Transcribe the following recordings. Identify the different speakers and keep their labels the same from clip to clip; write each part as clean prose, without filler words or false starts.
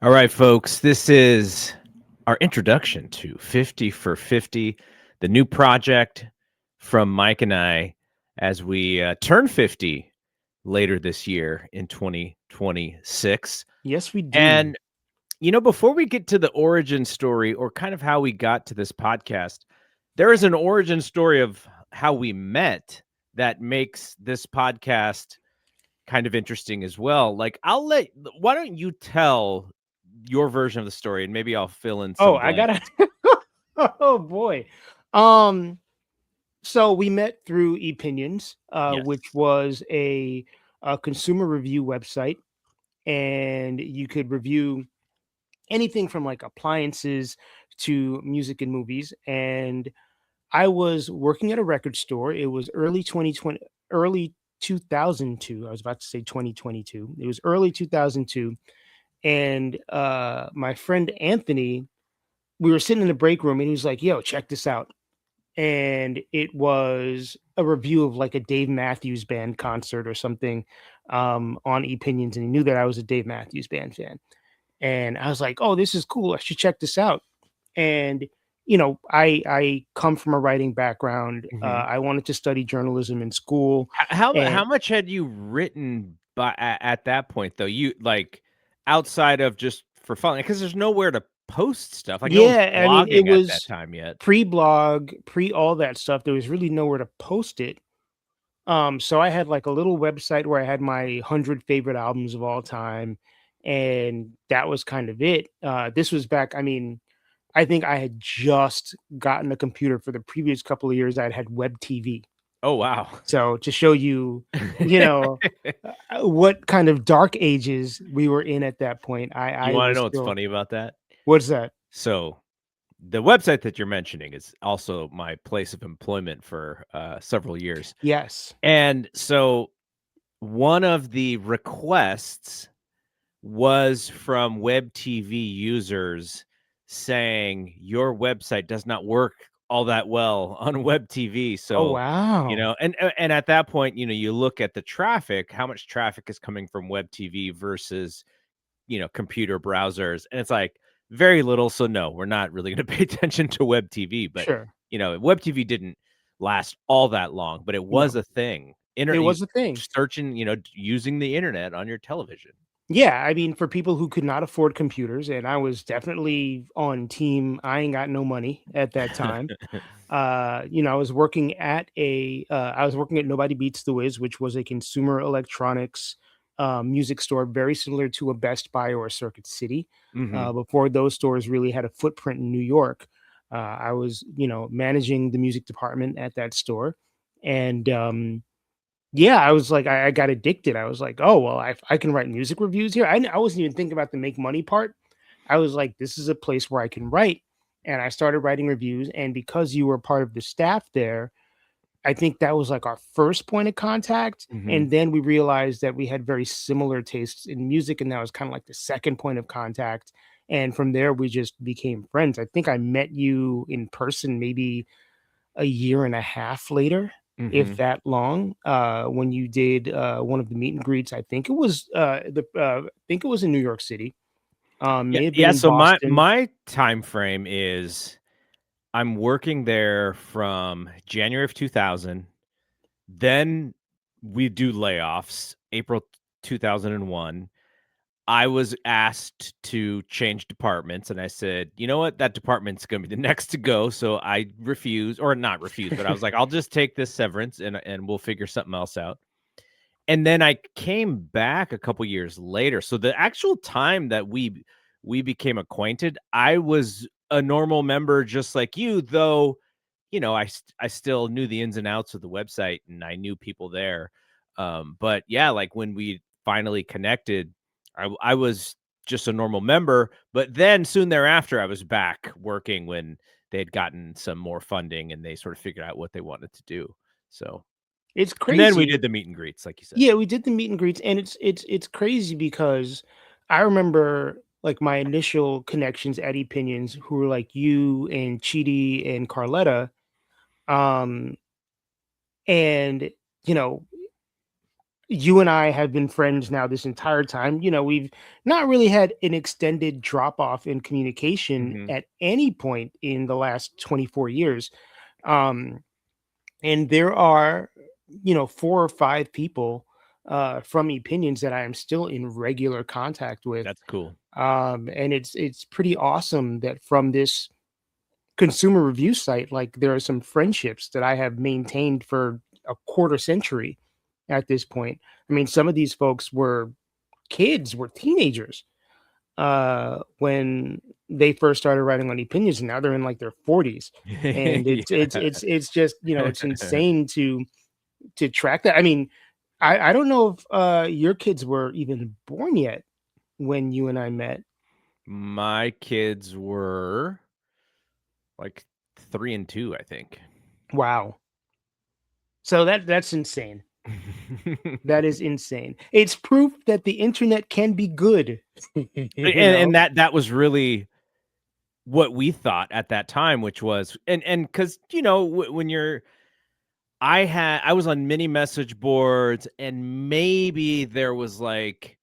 Speaker 1: All right, folks, this is our introduction to 50 for 50, the new project from Mike and I as we turn 50 later this year in 2026.
Speaker 2: Yes, we do.
Speaker 1: And, before we get to the origin story or kind of how we got to this podcast, there is an origin story of how we met that makes this podcast kind of interesting as well. Why don't you tell your version of the story and maybe I'll fill in
Speaker 2: Oh,
Speaker 1: some
Speaker 2: I
Speaker 1: blanks.
Speaker 2: gotta. Oh boy. Um. So we met through Opinions, which
Speaker 1: Yes.
Speaker 2: was a consumer review website, and you could review anything from like appliances to music and movies. And I was working at a record store. It was early 2020, early 2002. I was about to say 2022. It was early 2002, and my friend Anthony, we were sitting in the break room and he was like, "Yo, check this out." And it was a review of like a Dave Matthews Band concert or something on Opinions. And he knew that I was a Dave Matthews Band fan. And I was like, "Oh, this is cool. I should check this out." And I come from a writing background.
Speaker 1: Mhm.
Speaker 2: I wanted to study journalism in school,
Speaker 1: How
Speaker 2: and
Speaker 1: much had you written at that point though? You like outside of just for fun because there's nowhere to post stuff. Like no one's
Speaker 2: yeah, I mean, it
Speaker 1: blogging at that
Speaker 2: was
Speaker 1: time yet.
Speaker 2: pre-blog, pre all that stuff. There was really nowhere to post it. So I had like a little website where I had my 100 favorite albums of all time, and that was kind of it. This was back, I mean, I think I had just gotten a computer for the previous couple of years. I'd had web TV.
Speaker 1: Oh wow.
Speaker 2: So to show you, you know, what kind of dark ages we were in at that point.
Speaker 1: You
Speaker 2: I
Speaker 1: want to
Speaker 2: was
Speaker 1: know what's
Speaker 2: still,
Speaker 1: funny about that?
Speaker 2: what's that?
Speaker 1: So the website that you're mentioning is also my place of employment for several years.
Speaker 2: Yes.
Speaker 1: And so one of the requests was from web TV users saying your website does not work all that well on web TV.
Speaker 2: Oh,
Speaker 1: So,
Speaker 2: wow.
Speaker 1: and at that point, you look at the traffic, how much traffic is coming from web TV versus, computer browsers. And it's like very little. So no, we're not really going to pay attention to web TV, but
Speaker 2: Sure.
Speaker 1: web TV didn't last all that long, but it was
Speaker 2: No,
Speaker 1: a thing.
Speaker 2: it
Speaker 1: You
Speaker 2: was a thing.
Speaker 1: searching, using the internet on your television.
Speaker 2: Yeah, I mean, for people who could not afford computers, and I was definitely on team, I ain't got no money at that time. I was working at I was working at Nobody Beats the Wiz, which was a consumer electronics music store, very similar to a Best Buy or a Circuit City.
Speaker 1: Mhm.
Speaker 2: Before those stores really had a footprint in New York, I was, managing the music department at that store, and yeah, I was like, I got addicted. I was like, oh well, I can write music reviews here. I wasn't even thinking about the make money part. I was like, this is a place where I can write, and I started writing reviews. And because you were part of the staff there, I think that was like our first point of contact.
Speaker 1: Mhm.
Speaker 2: And then we realized that we had very similar tastes in music, and that was kind of like the second point of contact. And from there, we just became friends. I think I met you in person maybe a year and a half later, if
Speaker 1: Mhm.
Speaker 2: that long, when you did one of the meet and greets. I think it was I think it was in New York City.
Speaker 1: Yeah,
Speaker 2: May have been
Speaker 1: yeah,
Speaker 2: in
Speaker 1: so my
Speaker 2: Boston.
Speaker 1: my time frame is I'm working there from January of 2000, then we do layoffs, April 2001. I was asked to change departments, and I said, "You know what? That department's gonna be the next to go," so I refused or not refused, but I was like, "I'll just take this severance and we'll figure something else out." And then I came back a couple years later. So the actual time that we became acquainted, I was a normal member just like you, though, I still knew the ins and outs of the website and I knew people there. But yeah, like when we finally connected, I was just a normal member, but then soon thereafter I was back working when they had gotten some more funding and they sort of figured out what they wanted to do. So
Speaker 2: It's
Speaker 1: and then we
Speaker 2: crazy.
Speaker 1: did the meet and greets, like you said.
Speaker 2: Yeah, we did the meet and greets, and it's crazy because I remember like my initial connections at Opinions, who were like you and Chidi and Carletta, um, and you know you and I have been friends now this entire time. We've not really had an extended drop off in communication
Speaker 1: Mhm.
Speaker 2: at any point in the last 24 years. Um, and there are, 4 or 5 people from Opinions that I am still in regular contact with.
Speaker 1: That's cool.
Speaker 2: And it's pretty awesome that from this consumer review site, like, there are some friendships that I have maintained for a quarter century at this point. I mean, some of these folks were teenagers when they first started writing on Opinions, and now they're in like their 40s. And it's just, it's
Speaker 1: Yeah.
Speaker 2: insane to track that. I mean, I don't know if your kids were even born yet when you and I met.
Speaker 1: My kids were like 3 and 2, I think.
Speaker 2: Wow. So that's insane. That is insane. It's proof that the internet can be good. you
Speaker 1: And
Speaker 2: know?
Speaker 1: that was really what we thought at that time, which was and because when you're I was on many message boards, and maybe there was like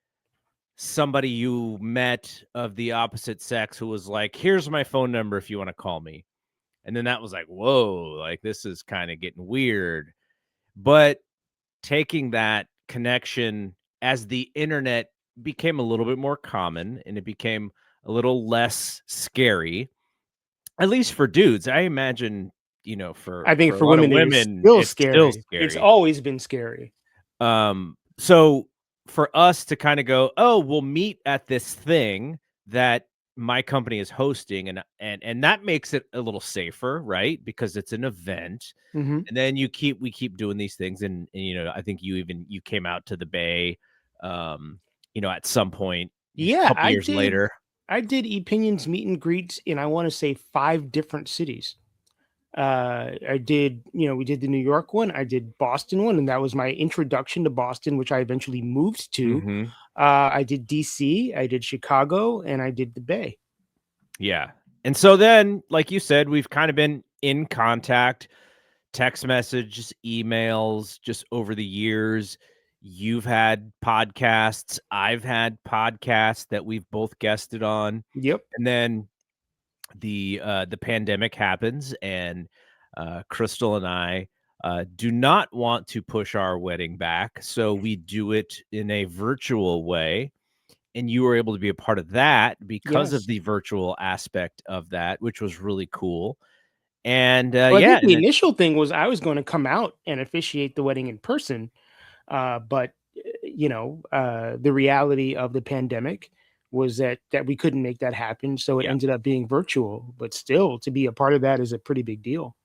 Speaker 1: somebody you met of the opposite sex who was like, here's my phone number if you want to call me. And then that was like, whoa, like this is kind of getting weird. But taking that connection as the internet became a little bit more common and it became a little less scary, at least for dudes. I imagine,
Speaker 2: I think
Speaker 1: for a
Speaker 2: for
Speaker 1: lot of
Speaker 2: women it is
Speaker 1: women,
Speaker 2: still
Speaker 1: it's still
Speaker 2: scary. It's
Speaker 1: scary.
Speaker 2: always been scary.
Speaker 1: So for us to kind of go, oh, we'll meet at this thing that my company is hosting, and that makes it a little safer, right? Because it's an event.
Speaker 2: Mhm.
Speaker 1: And then we keep doing these things, and I think you came out to the Bay, um, at some point a
Speaker 2: Yeah,
Speaker 1: couple years later.
Speaker 2: I did Opinions meet and greets in, I wanna say, 5 different cities. I did, we did the New York one, I did Boston one, and that was my introduction to Boston, which I eventually moved to.
Speaker 1: Hmm.
Speaker 2: I did DC, I did Chicago, and I did the Bay.
Speaker 1: Yeah. And so then, like you said, we've kind of been in contact, text messages, emails, just over the years. You've had podcasts, I've had podcasts that we've both guested on.
Speaker 2: Yep.
Speaker 1: And then the pandemic happens, and Crystal and I do not want to push our wedding back, so we do it in a virtual way. And you were able to be a part of that because of
Speaker 2: Yes.
Speaker 1: the virtual aspect of that, which was really cool. And
Speaker 2: Well, I
Speaker 1: yeah,
Speaker 2: think the
Speaker 1: and then
Speaker 2: initial thing was I was gonna come out and officiate the wedding in person, but the reality of the pandemic was that we couldn't make that happen, so it
Speaker 1: yeah,
Speaker 2: ended up being virtual. But still, to be a part of that is a pretty big deal.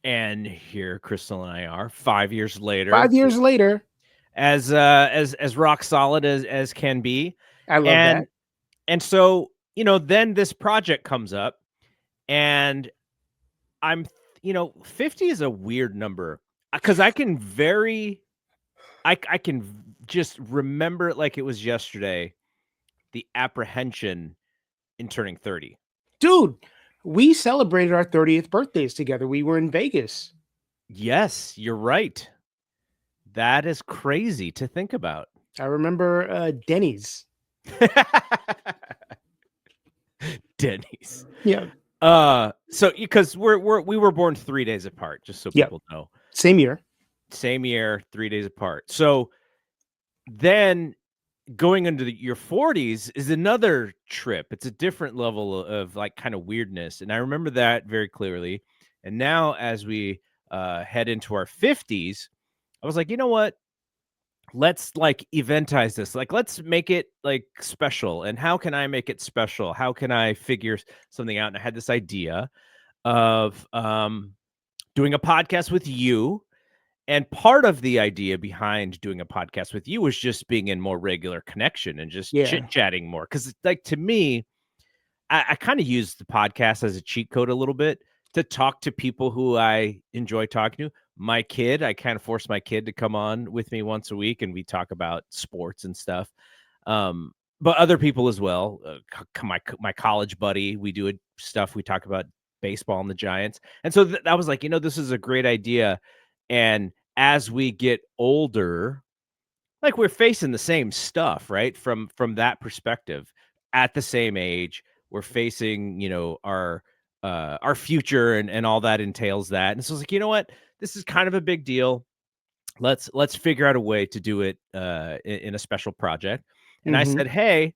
Speaker 1: and here Crystal and I are 5 years later,
Speaker 2: 5 years later,
Speaker 1: as rock solid as can be.
Speaker 2: I love
Speaker 1: And
Speaker 2: that.
Speaker 1: so then this project comes up, and I'm 50 is a weird number, because I can just remember it like it was yesterday, the apprehension in turning 30.
Speaker 2: Dude, we celebrated our 30th birthdays together. We were in Vegas.
Speaker 1: Yes, you're right. That is crazy to think about.
Speaker 2: I remember Denny's.
Speaker 1: Denny's.
Speaker 2: Yeah.
Speaker 1: So because we were born 3 days apart, just so
Speaker 2: Yep.
Speaker 1: people know.
Speaker 2: Same year.
Speaker 1: Same year, 3 days apart. So then going into your 40s is another trip. It's a different level of like kind of weirdness. And I remember that very clearly. And now as we head into our 50s, I was like, you know what? Let's like eventize this. Like, let's make it like special. And how can I make it special? How can I figure something out? And I had this idea of doing a podcast with you. And part of the idea behind doing a podcast with you was just being in more regular connection and just chit
Speaker 2: Yeah.
Speaker 1: chatting more. Cause like to me, I kind of use the podcast as a cheat code a little bit to talk to people who I enjoy talking to. My kid, I kind of force my kid to come on with me once a week, and we talk about sports and stuff. But other people as well. My college buddy, we do stuff. We talk about baseball and the Giants, and so I was like, this is a great idea. And as we get older, like we're facing the same stuff, right? From that perspective, at the same age, we're facing, our future and all that entails that. And so it's like, you know what? This is kind of a big deal. Let's figure out a way to do it in a special project. And I
Speaker 2: Hmm.
Speaker 1: said, "Hey,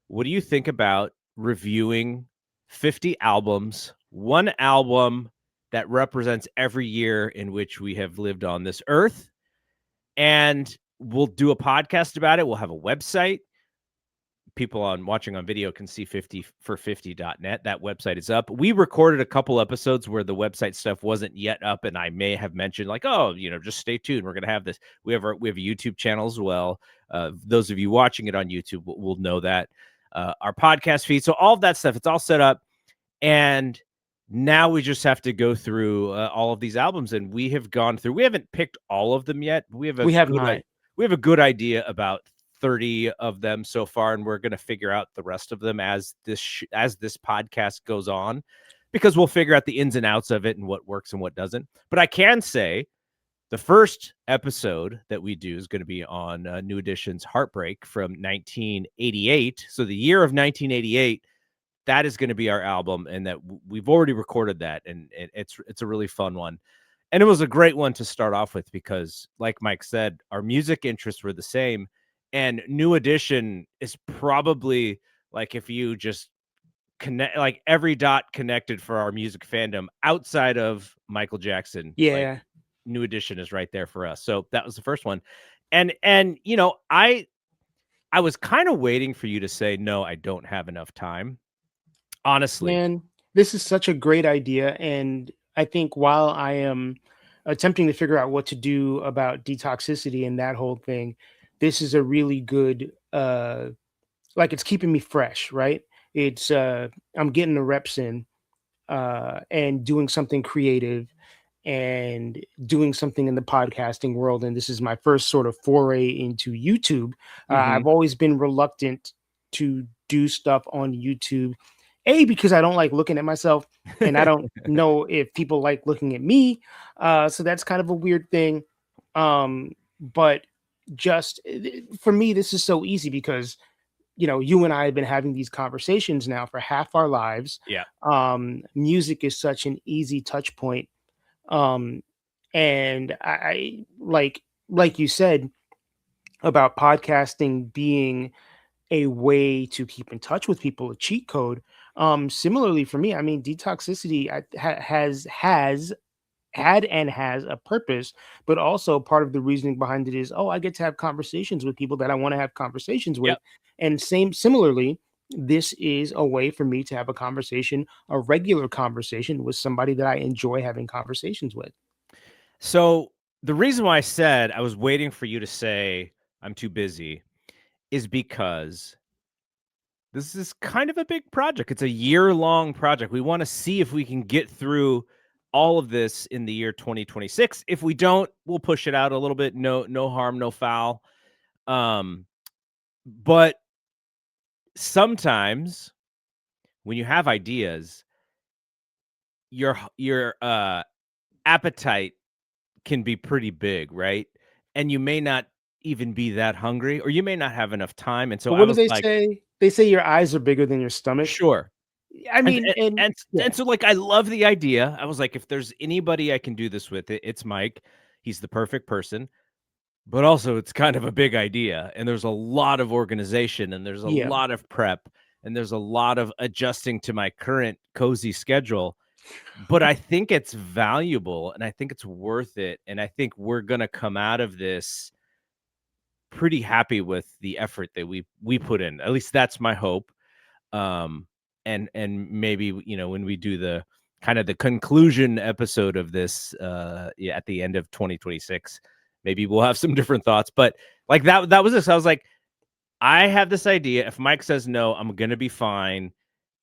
Speaker 1: what do you think about reviewing 50 albums, one album that represents every year in which we have lived on this earth? And we'll do a podcast about it. We'll have a website. People on watching on video can see 50 for 50.net. That website is up. We recorded a couple episodes where the website stuff wasn't yet up, and I may have mentioned like, oh, just stay tuned. We're gonna have this. We have a YouTube channel as well. Those of you watching it on YouTube will know that. Our podcast feed. So all of that stuff, it's all set up. And now we just have to go through all of these albums, and we have gone through. We haven't picked all of them yet. But
Speaker 2: We have not.
Speaker 1: we have a good idea about 30 of them so far, and we're going to figure out the rest of them as this podcast goes on, because we'll figure out the ins and outs of it and what works and what doesn't. But I can say the first episode that we do is going to be on New Edition's Heartbreak from 1988. So the year of 1988, that is going to be our album, and that we've already recorded that, and it's a really fun one. And it was a great one to start off with because, like Mike said, our music interests were the same. And New Edition is probably, like, if you just connect, like, every dot connected for our music fandom outside of Michael Jackson, like,
Speaker 2: Yeah,
Speaker 1: New Edition is right there for us. So that was the first one. And I was kind of waiting for you to say, no, I don't have enough time. Honestly.
Speaker 2: man, this is such a great idea. And I think while I am attempting to figure out what to do about detoxicity and that whole thing, this is a really good, like it's keeping me fresh, right? It's, I'm getting the reps in, and doing something creative and doing something in the podcasting world. And this is my first sort of foray into YouTube. I've
Speaker 1: Mhm.
Speaker 2: always been reluctant to do stuff on YouTube. A, because I don't like looking at myself, and I don't know if people like looking at me. So that's kind of a weird thing. But just for me, this is so easy because you and I have been having these conversations now for half our lives.
Speaker 1: Yeah.
Speaker 2: Music is such an easy touch point. Um, and I like you said about podcasting being a way to keep in touch with people, a cheat code. Similarly for me, I mean, detoxicity has had and has a purpose, but also part of the reasoning behind it is, oh, I get to have conversations with people that I want to have conversations with.
Speaker 1: Yep.
Speaker 2: And similarly, this is a way for me to have a conversation, a regular conversation with somebody that I enjoy having conversations with.
Speaker 1: So the reason why I said I was waiting for you to say I'm too busy is because this is kind of a big project. It's a year-long project. We want to see if we can get through all of this in the year 2026. If we don't, we'll push it out a little bit. No harm, no foul. Um, but sometimes when you have ideas, your appetite can be pretty big, right? And you may not even be that hungry, or you may not have enough time. And so
Speaker 2: But
Speaker 1: I
Speaker 2: what do
Speaker 1: was
Speaker 2: they
Speaker 1: like,
Speaker 2: say? They say your eyes are bigger than your stomach.
Speaker 1: sure.
Speaker 2: I
Speaker 1: And
Speaker 2: mean,
Speaker 1: and
Speaker 2: and
Speaker 1: and,
Speaker 2: yeah,
Speaker 1: and so, like, I love the idea. I was like, if there's anybody I can do this with, it's Mike. He's the perfect person. But also, it's kind of a big idea, and there's a lot of organization, and there's a
Speaker 2: yeah.
Speaker 1: lot of prep, and there's a lot of adjusting to my current cozy schedule. But I think it's valuable, and I think it's worth it, and I think we're gonna come out of this pretty happy with the effort that we put in. At least that's my hope. Um, and maybe, when we do the kind of the conclusion episode of this, yeah, at the end of 2026, maybe we'll have some different thoughts. But like that was this. I was like, I have this idea. If Mike says no, I'm gonna be fine,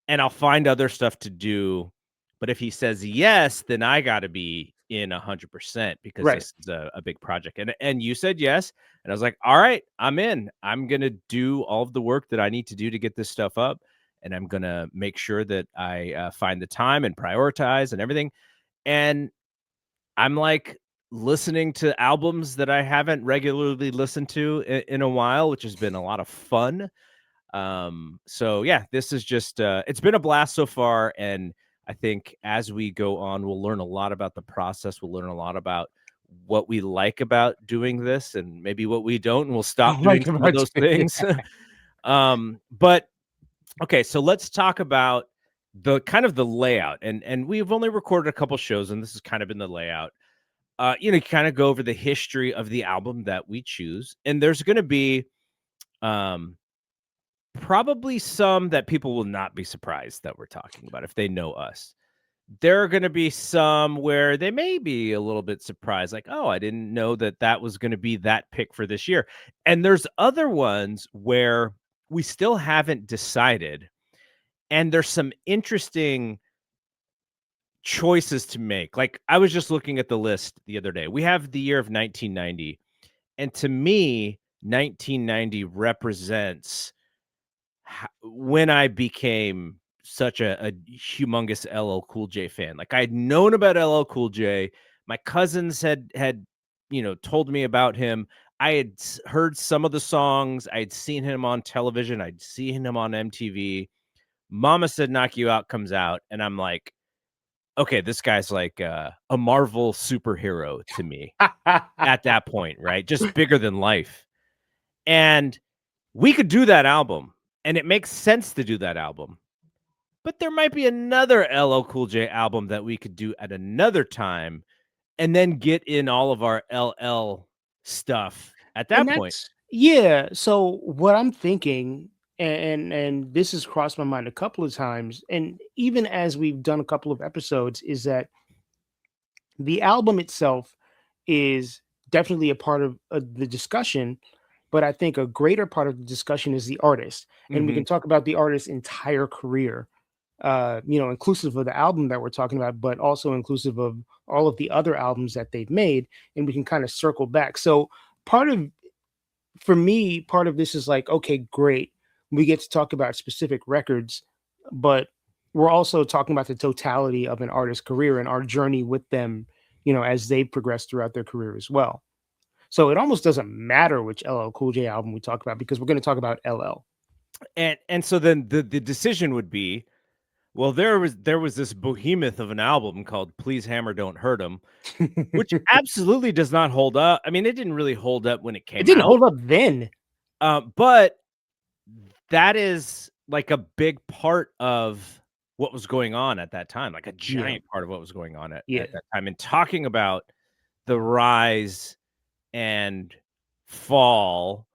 Speaker 1: and I'll find other stuff to do. But if he says yes, then I got to be in 100% because
Speaker 2: Right.
Speaker 1: this is a big project. And you said yes, and I was like, all right, I'm in. I'm gonna do all of the work that I need to do to get this stuff up, and I'm gonna make sure that I find the time and prioritize and everything. And I'm like, listening to albums that I haven't regularly listened to in a while, which has been a lot of fun. So yeah, this is just it's been a blast so far, and I think as we go on, we'll learn a lot about the process. We'll learn a lot about what we like about doing this and maybe what we don't, and we'll
Speaker 2: I
Speaker 1: stop doing
Speaker 2: like
Speaker 1: some of
Speaker 2: about
Speaker 1: those things. But okay, so let's talk about the kind of the layout. And we've only recorded a couple shows, and this has kind of been the layout. Kind of go over the history of the album that we choose. And there's gonna be um probably some that people will not be surprised that we're talking about if they know us. There are going to be some where they may be a little bit surprised, like, oh, I didn't know that that was going to be that pick for this year. And there's other ones where we still haven't decided. And there's some interesting choices to make. Like, I was just looking at the list the other day. We have the year of 1990. And to me, 1990 represents when I became such a humongous LL Cool J fan. Like, I had known about LL Cool J. My cousins had told me about him. I had heard some of the songs. I'd seen him on television. I'd seen him on MTV. Mama Said Knock You Out comes out, and I'm like, okay, this guy's like a Marvel superhero to me at that point, right? Just bigger than life. And we could do that album, and it makes sense to do that album. But there might be another LL Cool J album that we could do at another time, and then get in all of our LL stuff at
Speaker 2: And
Speaker 1: that point.
Speaker 2: that's yeah. So what I'm thinking, and this has crossed my mind a couple of times, and even as we've done a couple of episodes, is that the album itself is definitely a part of the discussion, but I think a greater part of the discussion is the artist, and we
Speaker 1: Mhm.
Speaker 2: can talk about the artist's entire career, inclusive of the album that we're talking about, but also inclusive of all of the other albums that they've made, and we can kind of circle back. So part of for me, part of this is like, okay, great. We get to talk about specific records, but we're also talking about the totality of an artist's career and our journey with them, as they progress throughout their career as well. So it almost doesn't matter which LL Cool J album we talk about because we're going to talk about LL.
Speaker 1: And so then the decision would be, well, there was this behemoth of an album called Please Hammer Don't Hurt 'Em, which
Speaker 2: It
Speaker 1: absolutely does not hold up. I mean, it didn't really hold up when it came
Speaker 2: didn't
Speaker 1: out,
Speaker 2: hold up then.
Speaker 1: but that is like a big part of what was going on at that time, like a
Speaker 2: Yeah.
Speaker 1: giant part of what was going on at
Speaker 2: Yeah.
Speaker 1: that time. And talking about the rise and fall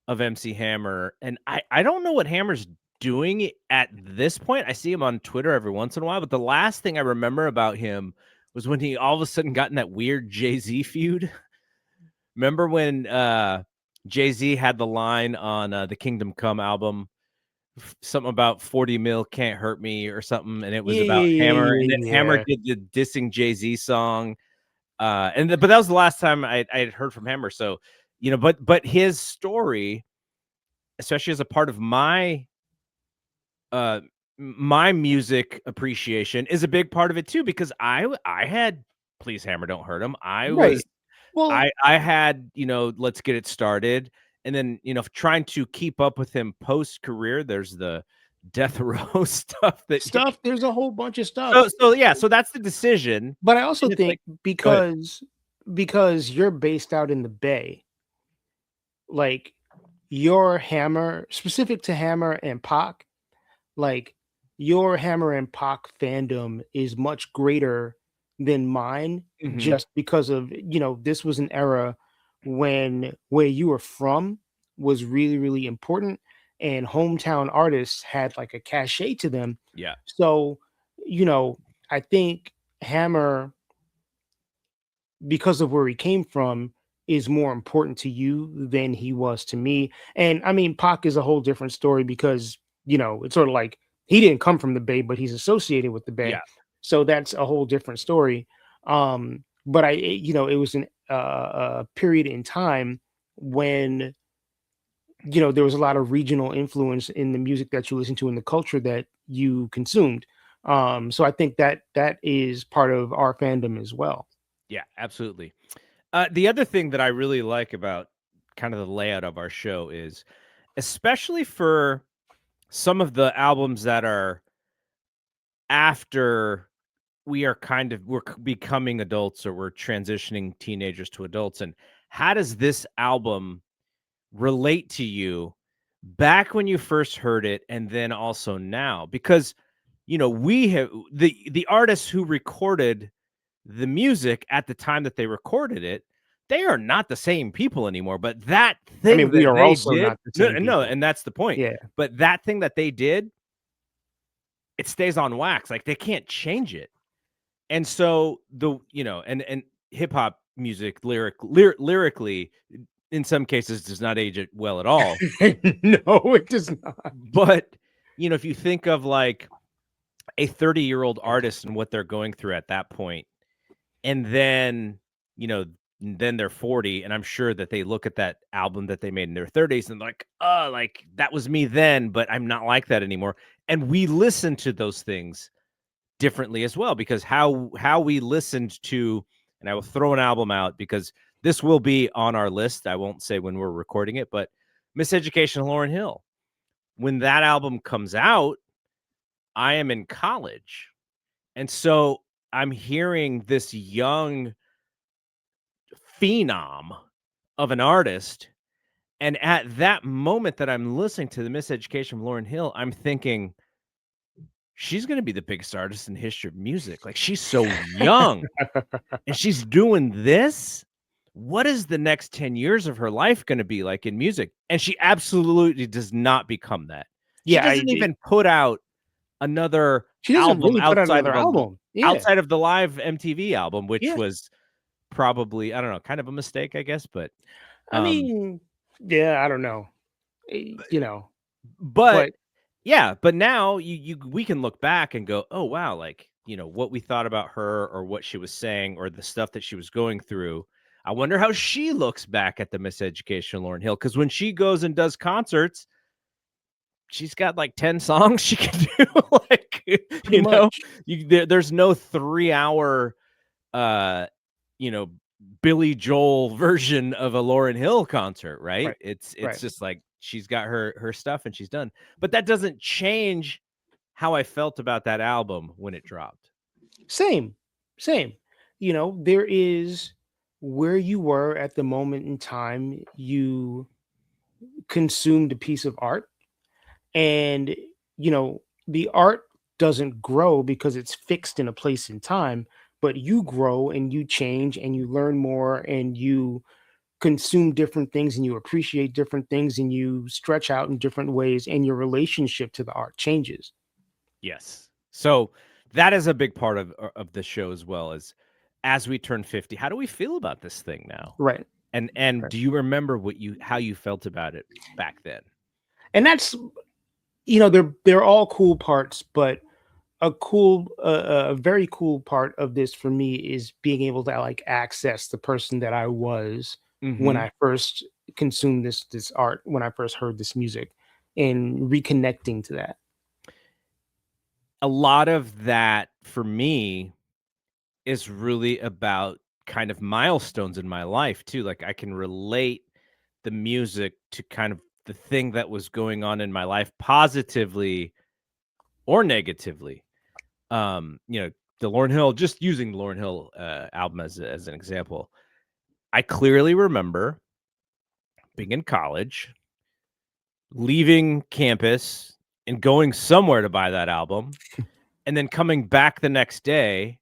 Speaker 1: of MC Hammer. And I don't know what Hammer's doing at this point. I see him on Twitter every once in a while, but the last thing I remember about him was when he all of a sudden got in that weird Jay-Z feud. Remember when Jay-Z had the line on the Kingdom Come album, something about 40 mil can't hurt me or something, and it was
Speaker 2: Yeah.
Speaker 1: about
Speaker 2: Yeah.
Speaker 1: Hammer, and
Speaker 2: Yeah.
Speaker 1: then Hammer
Speaker 2: Yeah.
Speaker 1: did the dissing Jay-Z song. But that was the last time I had heard from Hammer. So, but his story, especially as a part of uh my music appreciation, is a big part of it too, because I had Please Hammer Don't Hurt Him.
Speaker 2: Right. Well,
Speaker 1: I had, Let's Get It Started. And then, trying to keep up with him post career, there's the death row stuff that
Speaker 2: stuff, there's a whole bunch of
Speaker 1: so
Speaker 2: stuff.
Speaker 1: so yeah, so that's the decision.
Speaker 2: But I also
Speaker 1: And it's like,
Speaker 2: think
Speaker 1: go ahead.
Speaker 2: because you're based out in the Bay, like your Hammer, specific to Hammer and Pac, like your Hammer and Pac fandom is much greater than mine
Speaker 1: Mhm.
Speaker 2: just because of, this was an era when where you were from was really, really important and hometown artists had like a cachet to them.
Speaker 1: Yeah.
Speaker 2: So, you know, I think Hammer, because of where he came from, is more important to you than he was to me. And I mean, Pac is a whole different story because, it's sort of like he didn't come from the Bay, but he's associated with the Bay.
Speaker 1: Yeah.
Speaker 2: So that's a whole different story. But it was a period in time when, there was a lot of regional influence in the music that you listen to and the culture that you consumed. So I think that is part of our fandom as well.
Speaker 1: Yeah, absolutely. The other thing that I really like about kind of the layout of our show is, especially for some of the albums that are after we're becoming adults, or we're transitioning teenagers to adults, and how does this album relate to you back when you first heard it and then also now? Because we have the artists who recorded the music at the time that they recorded it, they are not the same people anymore, but that
Speaker 2: I
Speaker 1: thing
Speaker 2: mean, we
Speaker 1: that
Speaker 2: are
Speaker 1: they
Speaker 2: also
Speaker 1: did,
Speaker 2: not the
Speaker 1: no,
Speaker 2: same
Speaker 1: no,
Speaker 2: people.
Speaker 1: and that's the point.
Speaker 2: Yeah.
Speaker 1: But that thing that they did, it stays on wax. Like, they can't change it. And so and hip hop music lyrically, in some cases, does not age it well at all.
Speaker 2: No, it does not.
Speaker 1: But if you think of like a 30-year-old artist and what they're going through at that point, and then you know then they're 40, and I'm sure that they look at that album that they made in their 30s and like, oh, like that was me then, but I'm not like that anymore. And we listen to those things differently as well, because how we listened to, and I will throw an album out because this will be on our list. I won't say when we're recording it, but Miseducation of Lauryn Hill. When that album comes out, I am in college. And so I'm hearing this young phenom of an artist. And at that moment that I'm listening to the Miseducation of Lauryn Hill, I'm thinking, she's going to be the biggest artist in the history of music. Like, she's so young and she's doing this. What is the next 10 years of her life going to be like in music? And she absolutely does not become that. She
Speaker 2: Yeah,
Speaker 1: doesn't even put out another
Speaker 2: she doesn't
Speaker 1: album
Speaker 2: really put out another album. Yeah,
Speaker 1: outside of the live MTV album, which
Speaker 2: yeah.
Speaker 1: was probably, I don't know, kind of a mistake, I guess. But
Speaker 2: I
Speaker 1: um
Speaker 2: mean, yeah, I don't know.
Speaker 1: but
Speaker 2: But
Speaker 1: yeah, but now we can look back and go, oh wow, like, what we thought about her, or what she was saying, or the stuff that she was going through. I wonder how she looks back at the Miseducation of Lauryn Hill, because when she goes and does concerts, she's got like 10 songs she can do. Like,
Speaker 2: pretty much,
Speaker 1: there's no 3 hour uh you know Billy Joel version of a Lauryn Hill concert, right?
Speaker 2: right,
Speaker 1: It's
Speaker 2: right.
Speaker 1: just like she's got her stuff and she's done. But that doesn't change how I felt about that album when it dropped.
Speaker 2: Same, same. There is where you were at the moment in time you consumed a piece of art, and the art doesn't grow because it's fixed in a place in time, but you grow and you change and you learn more and you consume different things and you appreciate different things and you stretch out in different ways and your relationship to the art changes.
Speaker 1: Yes. So that is a big part of the show as well, as we turn 50. How do we feel about this thing now?
Speaker 2: Right.
Speaker 1: And
Speaker 2: Right.
Speaker 1: do you remember how you felt about it back then?
Speaker 2: And that's, they're all cool parts, but a very cool part of this for me is being able to like access the person that I was when
Speaker 1: Mhm.
Speaker 2: I first consumed this art, when I first heard this music, and reconnecting to that.
Speaker 1: A lot of that for me is really about kind of milestones in my life too. Like, I can relate the music to kind of the thing that was going on in my life, positively or negatively. You know, the Lauryn Hill, just using the Lauryn Hill album as an example. I clearly remember being in college, leaving campus and going somewhere to buy that album, and then coming back the next day,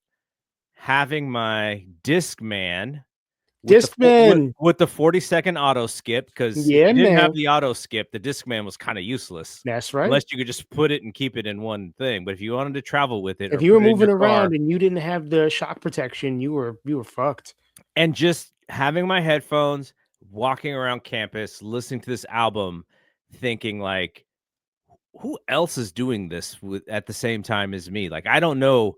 Speaker 1: having my Discman with
Speaker 2: Discman.
Speaker 1: with the 40-second auto skip, because if
Speaker 2: Yeah,
Speaker 1: you didn't have
Speaker 2: man.
Speaker 1: the auto skip, the Discman was kind of useless
Speaker 2: That's right.
Speaker 1: unless you could just put it and keep it in one thing. But if you wanted to travel with it
Speaker 2: If
Speaker 1: or
Speaker 2: you were
Speaker 1: put it in your
Speaker 2: moving
Speaker 1: car,
Speaker 2: around and you didn't have the shock protection, you were fucked.
Speaker 1: and just having my headphones, walking around campus, listening to this album, thinking like, who else is doing this at the same time as me? Like, I don't know,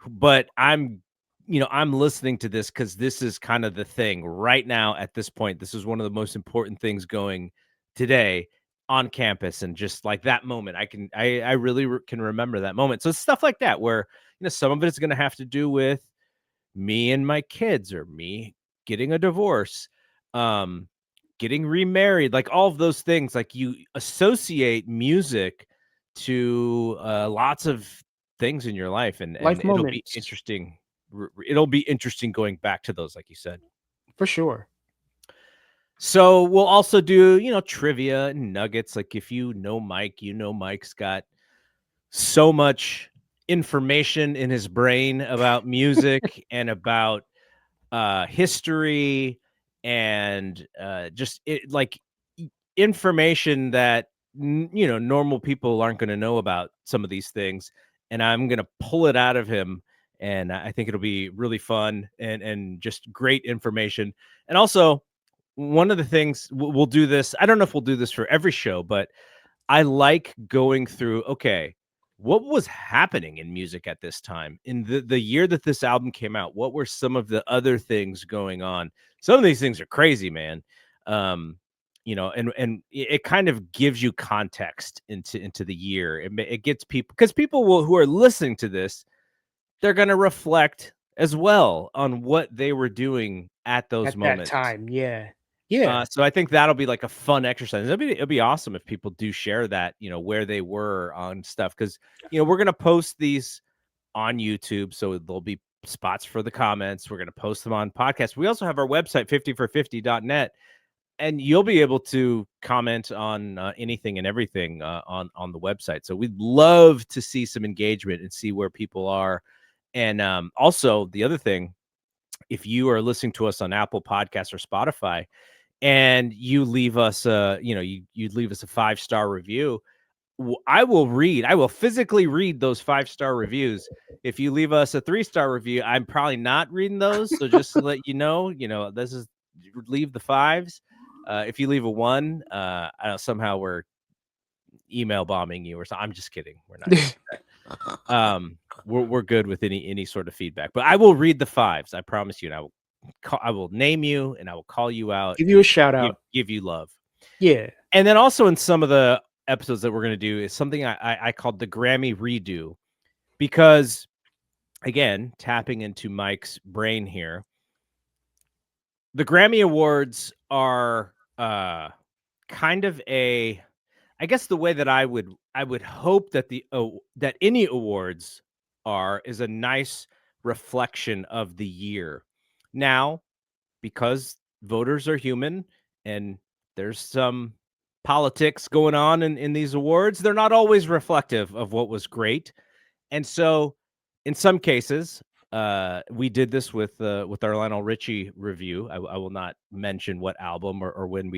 Speaker 1: but I'm listening to this because this is kind of the thing right now at this point. This is one of the most important things going today on campus. And just like that moment, I really can remember that moment. So it's stuff like that where, some of it is going to have to do with me and my kids, or me getting a divorce, um, getting remarried, like all of those things, like you associate music to lots of things in your life, and
Speaker 2: Life
Speaker 1: it'll be
Speaker 2: moments,
Speaker 1: interesting. It'll be interesting going back to those, like you said.
Speaker 2: for sure.
Speaker 1: So we'll also do, trivia and nuggets. Like if you know Mike, Mike's got so much information in his brain about music and about history and just information that normal people aren't going to know about some of these things, and I'm going to pull it out of him, and I think it'll be really fun and just great information. And also, one of the things we'll do this, I don't know if we'll do this for every show, but I like going through, okay, what was happening in music at this time? In the year that this album came out, what were some of the other things going on? Some of these things are crazy, man. Um, and it kind of gives you context into the year. It gets people, because who are listening to this, they're going to reflect as well on what they were doing at those
Speaker 2: At that
Speaker 1: moments.
Speaker 2: time, yeah. Yeah.
Speaker 1: So I think that'll be like a fun exercise. It'll be awesome if people do share that, where they were on stuff. Cause, we're going to post these on YouTube. So there'll be spots for the comments. We're going to post them on podcasts. We also have our website, 50for50.net, and you'll be able to comment on anything and everything on the website. So we'd love to see some engagement and see where people are. And also the other thing, if you are listening to us on Apple Podcasts or Spotify, and you leave us you leave us a 5-star review, I will physically read those 5-star reviews. If you leave us a 3-star review, I'm probably not reading those. So just to let this is, leave the 5s. If you leave a 1, I don't know, somehow we're email bombing you or something. I'm just kidding. We're not gonna do that. We're good with any sort of feedback, but I will read the 5s. I promise you, and I will name you, and I will call you out
Speaker 2: Give you
Speaker 1: and
Speaker 2: a shout out.
Speaker 1: give you love.
Speaker 2: Yeah.
Speaker 1: And then also in some of the episodes that we're going to do is something I called the Grammy redo, because again, tapping into Mike's brain here, the Grammy Awards are kind of I guess the way that I would hope that that any awards is a nice reflection of the year. Now, because voters are human and there's some politics going on in these awards, they're not always reflective of what was great. And so in some cases, we did this with our Lionel Richie review. I will not mention what album or when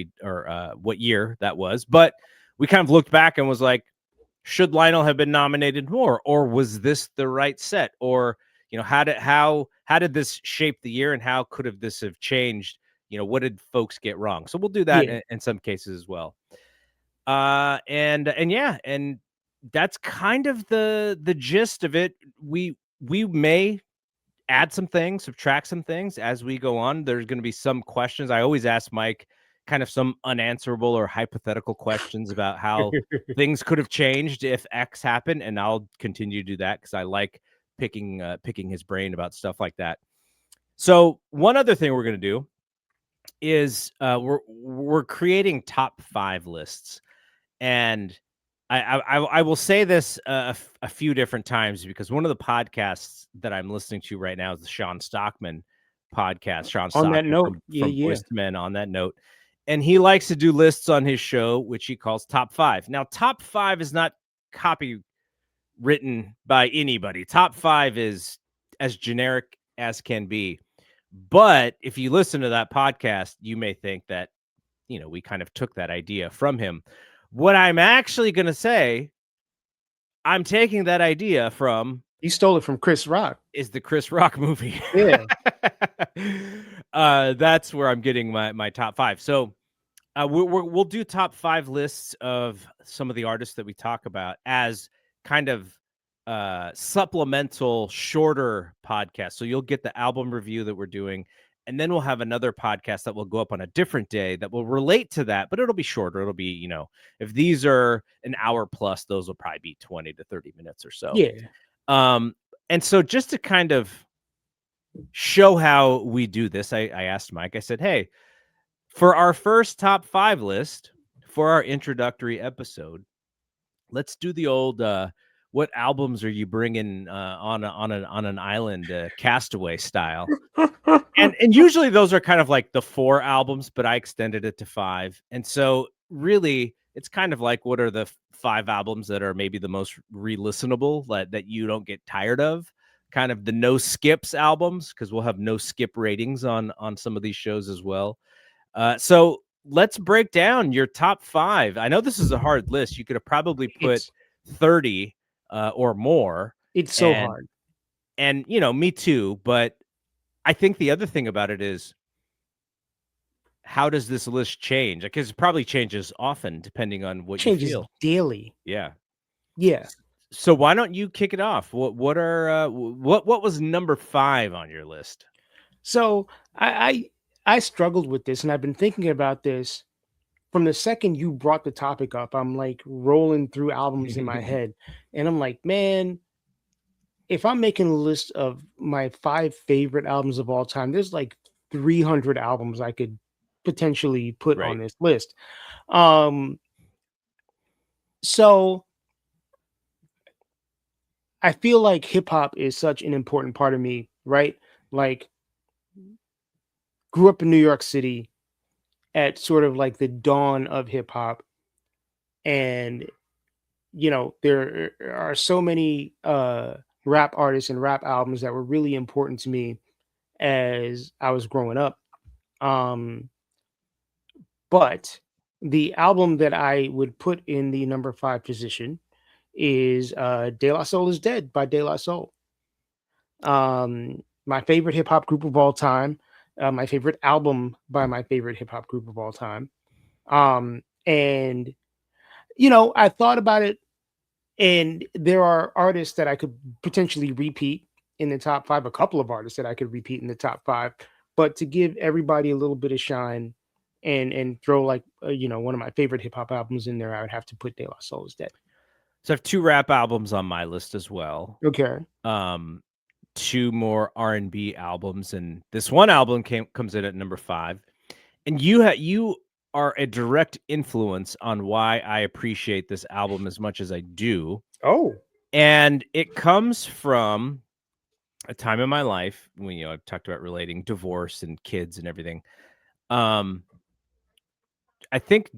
Speaker 1: what year that was, but we kind of looked back and was like, should Lionel have been nominated more, or was this the right set, or how did this shape the year, and how could have this have changed? What did folks get wrong? So we'll do that
Speaker 2: Yeah.
Speaker 1: in some cases as well. And yeah, and that's kind of the gist of it. We may add some things, subtract some things as we go on. There's going to be some questions. I always ask Mike kind of some unanswerable or hypothetical questions about how things could have changed if X happened, and I'll continue to do that because I like picking his brain about stuff like that. So one other thing we're going to do is we're creating top 5 lists, and I will say this a few different times, because one of the podcasts that I'm listening to right now is the Sean Stockman podcast. Sean
Speaker 2: On that
Speaker 1: Stockman
Speaker 2: note,
Speaker 1: from
Speaker 2: yeah.
Speaker 1: Boyz II Men, on that note, and he likes to do lists on his show, which he calls Top 5. Now, Top 5 is not copywritten by anybody. Top 5 is as generic as can be. But if you listen to that podcast, you may think that we kind of took that idea from him. What I'm actually going to say, I'm taking that idea from,
Speaker 2: You stole it from Chris Rock.
Speaker 1: is the Chris Rock movie.
Speaker 2: Yeah.
Speaker 1: That's where I'm getting my top 5. So we'll do top 5 lists of some of the artists that we talk about as kind of supplemental, shorter podcasts. So you'll get the album review that we're doing, and then we'll have another podcast that will go up on a different day that will relate to that, but it'll be shorter. It'll be, if these are an hour plus, those will probably be 20 to 30 minutes or so.
Speaker 2: Yeah.
Speaker 1: And so just to kind of show how we do this, I asked Mike, I said, hey, for our first top 5 list, for our introductory episode, let's do the old, what albums are you bringing, on an island, Castaway style? And usually those are kind of like the 4 albums, but I extended it to 5. And so really, it's kind of like what are the 5 albums that are maybe the most re-listenable that you don't get tired of? Kind of the no skips albums, because we'll have no skip ratings on some of these shows as well. So let's break down your top 5. I know this is a hard list. You could have probably put
Speaker 2: It's
Speaker 1: 30 or more,
Speaker 2: it's so
Speaker 1: and
Speaker 2: hard.
Speaker 1: me too. But I think the other thing about it is, how does this list change? Because it probably changes often depending on what you
Speaker 2: Changes
Speaker 1: feel.
Speaker 2: daily.
Speaker 1: Yeah.
Speaker 2: Yeah.
Speaker 1: So why don't you kick it off? What was number 5 on your list?
Speaker 2: So I struggled with this, and I've been thinking about this from the second you brought the topic up. I'm like rolling through albums in my head, and I'm like, man, if I'm making a list of my 5 favorite albums of all time, there's like 300 albums I could potentially put on
Speaker 1: Right.
Speaker 2: this list. Um, so I feel like hip hop is such an important part of me, right? Like, grew up in New York City at sort of like the dawn of hip hop, and there are so many rap artists and rap albums that were really important to me as I was growing up. Um, but the album that I would put in the number 5 position is De La Soul is Dead by De La Soul. My favorite hip hop group of all time, my favorite album by my favorite hip hop group of all time. And I thought about it, and there are artists that I could potentially repeat in the top 5, a couple of artists that I could repeat in the top 5, but to give everybody a little bit of shine and throw like one of my favorite hip hop albums in there, I would have to put De La Soul is Dead.
Speaker 1: So I have 2 rap albums on my list as well.
Speaker 2: Okay.
Speaker 1: Um, 2 more R&B albums, and this one album comes in at number 5. And you are a direct influence on why I appreciate this album as much as I do.
Speaker 2: Oh,
Speaker 1: And it comes from a time in my life when, I've talked about relating divorce and kids and everything. Um, I think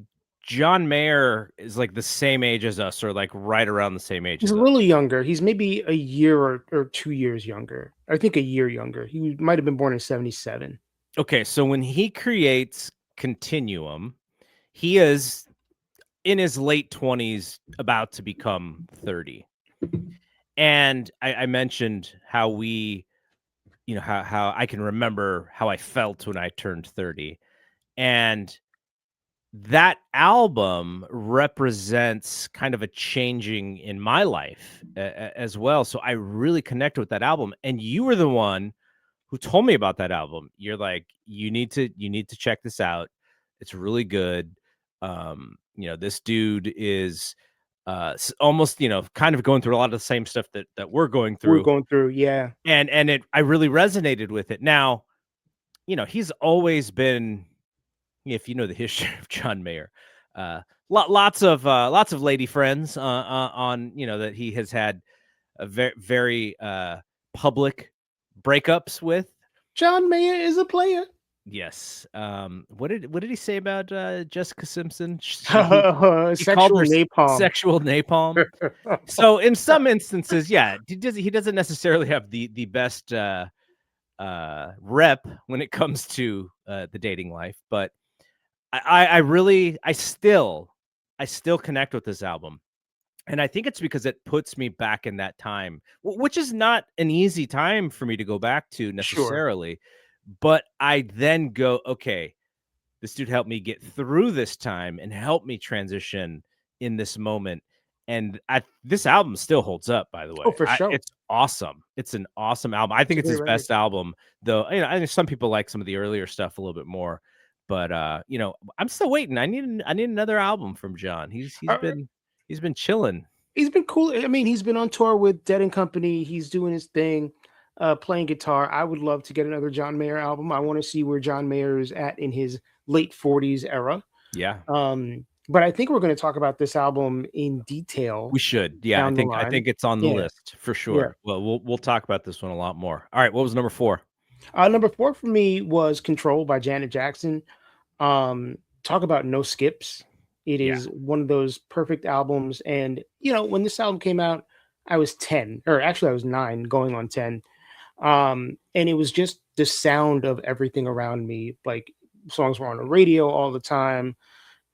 Speaker 1: John Mayer is like the same age as us, or like right around the same age
Speaker 2: he's
Speaker 1: as
Speaker 2: a
Speaker 1: us.
Speaker 2: little younger. He's maybe a year or 2 years younger. I think a year younger. He might have been born in 77.
Speaker 1: Okay, so when he creates Continuum, he is in his late 20s, about to become 30. And I mentioned how we, how I can remember how I felt when I turned 30. And that album represents kind of a changing in my life as well. So I really connect with that album. And you were the one who told me about that album. You're like, you need to check this out. It's really good. This dude is almost, kind of going through a lot of the same stuff that we're going
Speaker 2: We're
Speaker 1: through.
Speaker 2: going through, yeah.
Speaker 1: And I really resonated with it. Now, he's always been, if you know the history of John Mayer, lots of lady friends on, that he has had a very public breakups with.
Speaker 2: John Mayer is a player.
Speaker 1: Yes. What did he say about Jessica Simpson? He called
Speaker 2: Sexual
Speaker 1: her
Speaker 2: napalm.
Speaker 1: sexual napalm. So in some instances, yeah, he doesn't necessarily have the best rep when it comes to the dating life, but I still connect with this album. And I think it's because it puts me back in that time, which is not an easy time for me to go back to
Speaker 2: Sure.
Speaker 1: necessarily. But I then go, okay, this dude helped me get through this time and help me transition in this moment. And this album still holds up, by the way.
Speaker 2: Oh, for sure.
Speaker 1: It's awesome. It's an awesome album. I
Speaker 2: It's
Speaker 1: think
Speaker 2: a
Speaker 1: it's
Speaker 2: great
Speaker 1: his
Speaker 2: record.
Speaker 1: best album, though. I know some people like some of the earlier stuff a little bit more, but I'm still waiting. I need another album from John.
Speaker 2: Uh,
Speaker 1: He's been chilling.
Speaker 2: he's been cool. I mean, he's been on tour with Dead and Company. He's doing his thing. playing guitar. I would love to get another John Mayer album. I want to see where John Mayer is at in his late 40s era.
Speaker 1: Yeah.
Speaker 2: But I think we're going to talk about this album in detail
Speaker 1: We should. Yeah,
Speaker 2: down the
Speaker 1: I
Speaker 2: line.
Speaker 1: think it's on the
Speaker 2: Yeah,
Speaker 1: list for
Speaker 2: yeah.
Speaker 1: sure. Well, we'll talk about this one a lot more. All right, what was number 4?
Speaker 2: Number four for me was Control by Janet Jackson. Talk about no skips. It
Speaker 1: Yeah.
Speaker 2: is one of those perfect albums. And, when this album came out, I was 10, or actually I was 9 going on 10. And it was just the sound of everything around me. Like, songs were on the radio all the time.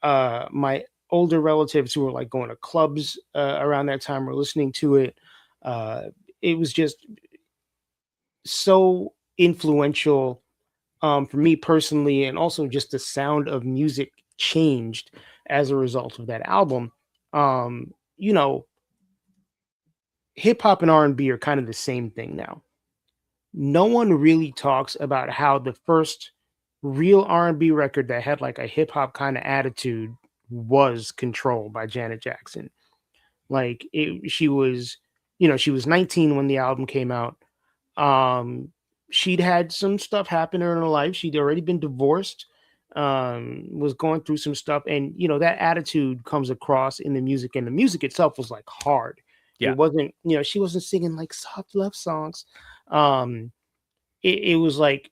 Speaker 2: My older relatives who were like going to clubs around that time were listening to it. Uh, it was just so influential for me personally, and also just the sound of music changed as a result of that album. Um, you know, Hip hop and R&B are kind of the same thing now. No one really talks about how the first real R&B record that had like a hip hop kind of attitude was Control by Janet Jackson. Like she was 19 when the album came out. Um, she'd had some stuff happen in her life. She'd already been divorced, was going through some stuff, and that attitude comes across in the music, and the music itself was like hard. It
Speaker 1: Yeah.
Speaker 2: wasn't, she wasn't singing like soft love songs. Um, it was like,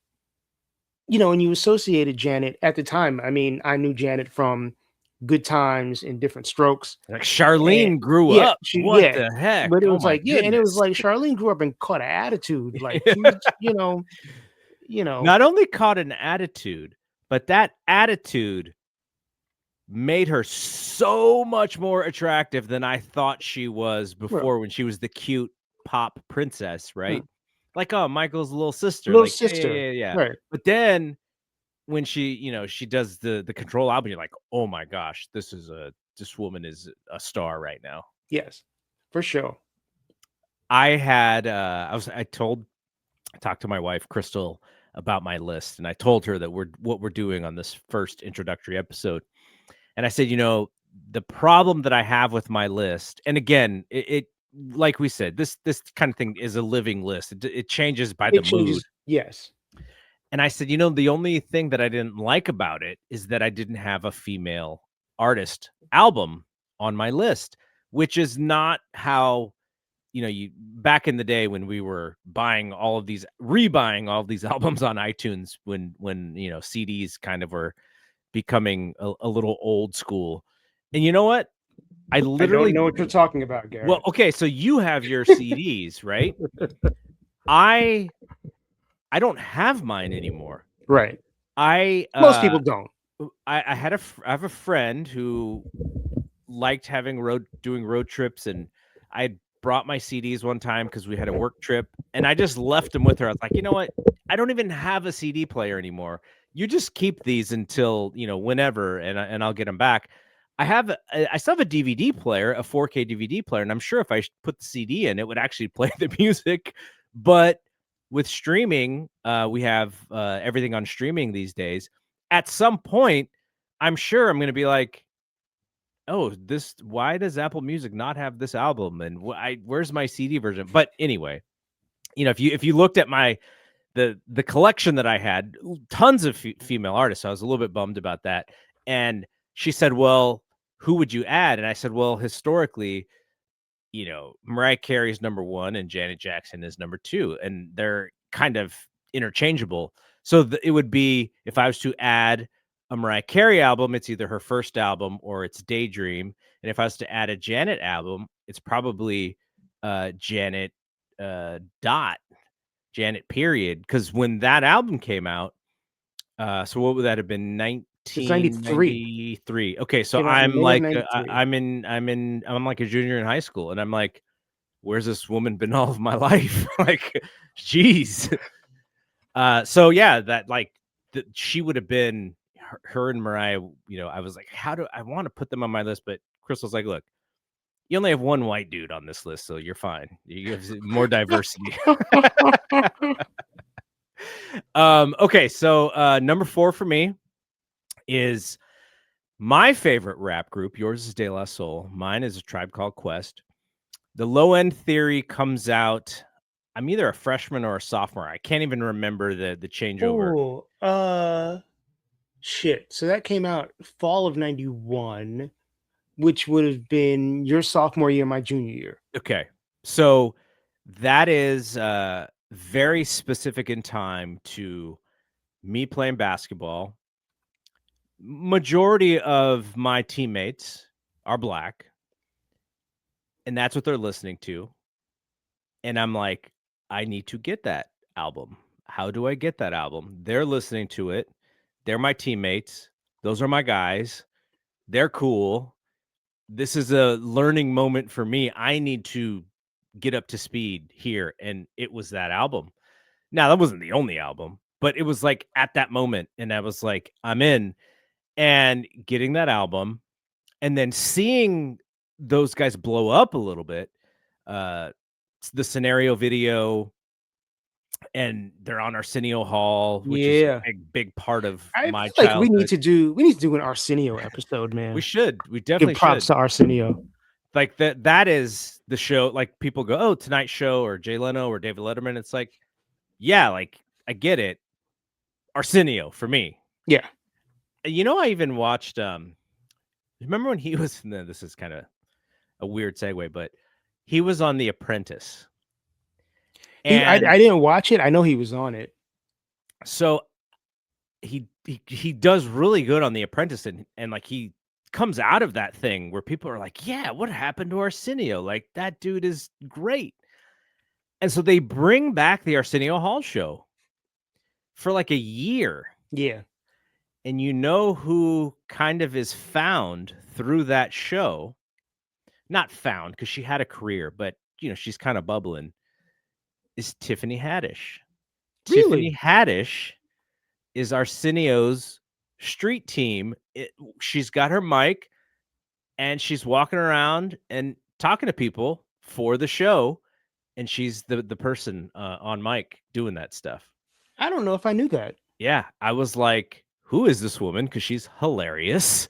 Speaker 2: when you associated Janet at the time. I mean, I knew Janet from Good Times and Different Strokes.
Speaker 1: Like
Speaker 2: And
Speaker 1: Charlene grew
Speaker 2: yeah,
Speaker 1: up.
Speaker 2: she
Speaker 1: What
Speaker 2: yeah,
Speaker 1: the heck?
Speaker 2: but it
Speaker 1: Oh
Speaker 2: was
Speaker 1: my
Speaker 2: like, yeah, and it was
Speaker 1: goodness.
Speaker 2: like Charlene grew up and caught an attitude. Like she was, you know,
Speaker 1: Not only caught an attitude, but that attitude made her so much more attractive than I thought she was
Speaker 2: well,
Speaker 1: before when she was the cute pop princess,
Speaker 2: huh,
Speaker 1: right? Like, oh, Michael's little sister.
Speaker 2: little
Speaker 1: Like, yeah, yeah,
Speaker 2: sister,
Speaker 1: yeah, yeah.
Speaker 2: right?
Speaker 1: But then when she, she does the Control album, you're like, oh my gosh, this woman is a star right now.
Speaker 2: Yes, for sure.
Speaker 1: I had I talked to my wife Crystal about my list, and I told her that what we're doing on this first introductory episode. And I said, the problem that I have with my list, and again, it like we said, this kind of thing is a living list. It changes by the
Speaker 2: It
Speaker 1: mood.
Speaker 2: changes. Yes,
Speaker 1: And I said, the only thing that I didn't like about it is that I didn't have a female artist album on my list, which is not how, you back in the day when we were rebuying all of these albums on iTunes when CDs kind of were becoming a little old school. And you know what? I
Speaker 2: I don't
Speaker 1: literally
Speaker 2: know what you're talking about,
Speaker 1: well,
Speaker 2: Garrett.
Speaker 1: okay, so you have your CDs, right? I I don't have mine anymore.
Speaker 2: Right.
Speaker 1: I
Speaker 2: Most people don't.
Speaker 1: I had I have a friend who liked doing road trips, and I had brought my CDs one time because we had a work trip, and I just left them with her. I was like, you know what? I don't even have a CD player anymore. You just keep these until whenever, and I'll get them back. I still have a DVD player, a 4K DVD player, and I'm sure if I put the CD in, it would actually play the music. But with streaming, we have everything on streaming these days. At some point, I'm sure I'm going to be like, oh, why does Apple Music not have this album? And where's my CD version? But anyway, if you looked at the collection that I had, tons of female artists, so I was a little bit bummed about that. And she said, well, who would you add? And I said, well, historically, Mariah Carey is number 1 and Janet Jackson is number 2, and they're kind of interchangeable. So it would be, if I was to add a Mariah Carey album, it's either her first album or it's Daydream. And if I was to add a Janet album, it's probably Janet dot Janet period. Because when that album came out, so what would that have been?
Speaker 2: It's 93.
Speaker 1: 1993. Okay, so
Speaker 2: Came out in
Speaker 1: I'm
Speaker 2: May of
Speaker 1: like,
Speaker 2: 93.
Speaker 1: I'm like a junior in high school, and I'm like, where's this woman been all of my life? Like, geez. So yeah, that like she would have been her and Mariah. I was like, how do I want to put them on my list? But Crystal's like, look, you only have one white dude on this list, so you're fine. You have more diversity. Okay, so number 4 for me is my favorite rap group. Yours is De La Soul. Mine is A Tribe Called Quest. The Low End Theory comes out I'm either a freshman or a sophomore. I can't even remember the changeover.
Speaker 2: Oh, shit. So that came out fall of 91, which would have been your sophomore year, my junior year.
Speaker 1: Okay. So that is very specific in time to me playing basketball. Majority of my teammates are black, and that's what they're listening to. And I'm like, I need to get that album. How do I get that album? They're listening to it. They're my teammates. Those are my guys. They're cool. This is a learning moment for me. I need to get up to speed here. And it was that album. Now, that wasn't the only album, but it was like at that moment. And I was like, I'm in. And getting that album and then seeing those guys blow up a little bit, uh, the scenario video, and they're on Arsenio Hall, which is a
Speaker 2: Yeah.
Speaker 1: big part of
Speaker 2: I
Speaker 1: my
Speaker 2: feel like
Speaker 1: childhood.
Speaker 2: we need to do an Arsenio episode,
Speaker 1: We
Speaker 2: man.
Speaker 1: should. We
Speaker 2: Give
Speaker 1: definitely
Speaker 2: props
Speaker 1: should.
Speaker 2: to Arsenio.
Speaker 1: Like, that is the show. Like, people go, "Oh, Tonight Show," or Jay Leno or David Letterman. It's like, yeah, like, I get it. Arsenio for me.
Speaker 2: Yeah.
Speaker 1: You know, I even watched, remember when he was this is kinda a weird segue, but he was on The Apprentice.
Speaker 2: I
Speaker 1: And
Speaker 2: didn't watch it. I know he was on it.
Speaker 1: so he does really good on The Apprentice, and like he comes out of that thing where people are like, yeah, what happened to Arsenio? Like, that dude is great. And so they bring back the Arsenio Hall show for like a year.
Speaker 2: Yeah.
Speaker 1: And you know who kind of is found through that show? Not found because she had a career, but you know, she's kind of bubbling, is Tiffany Haddish. Tiffany
Speaker 2: Really?
Speaker 1: Haddish is Arsenio's street team. She's got her mic and she's walking around and talking to people for the show, and she's the person on mic doing that stuff.
Speaker 2: I don't know if I knew that.
Speaker 1: Yeah, I was like, who is this woman? Because she's hilarious.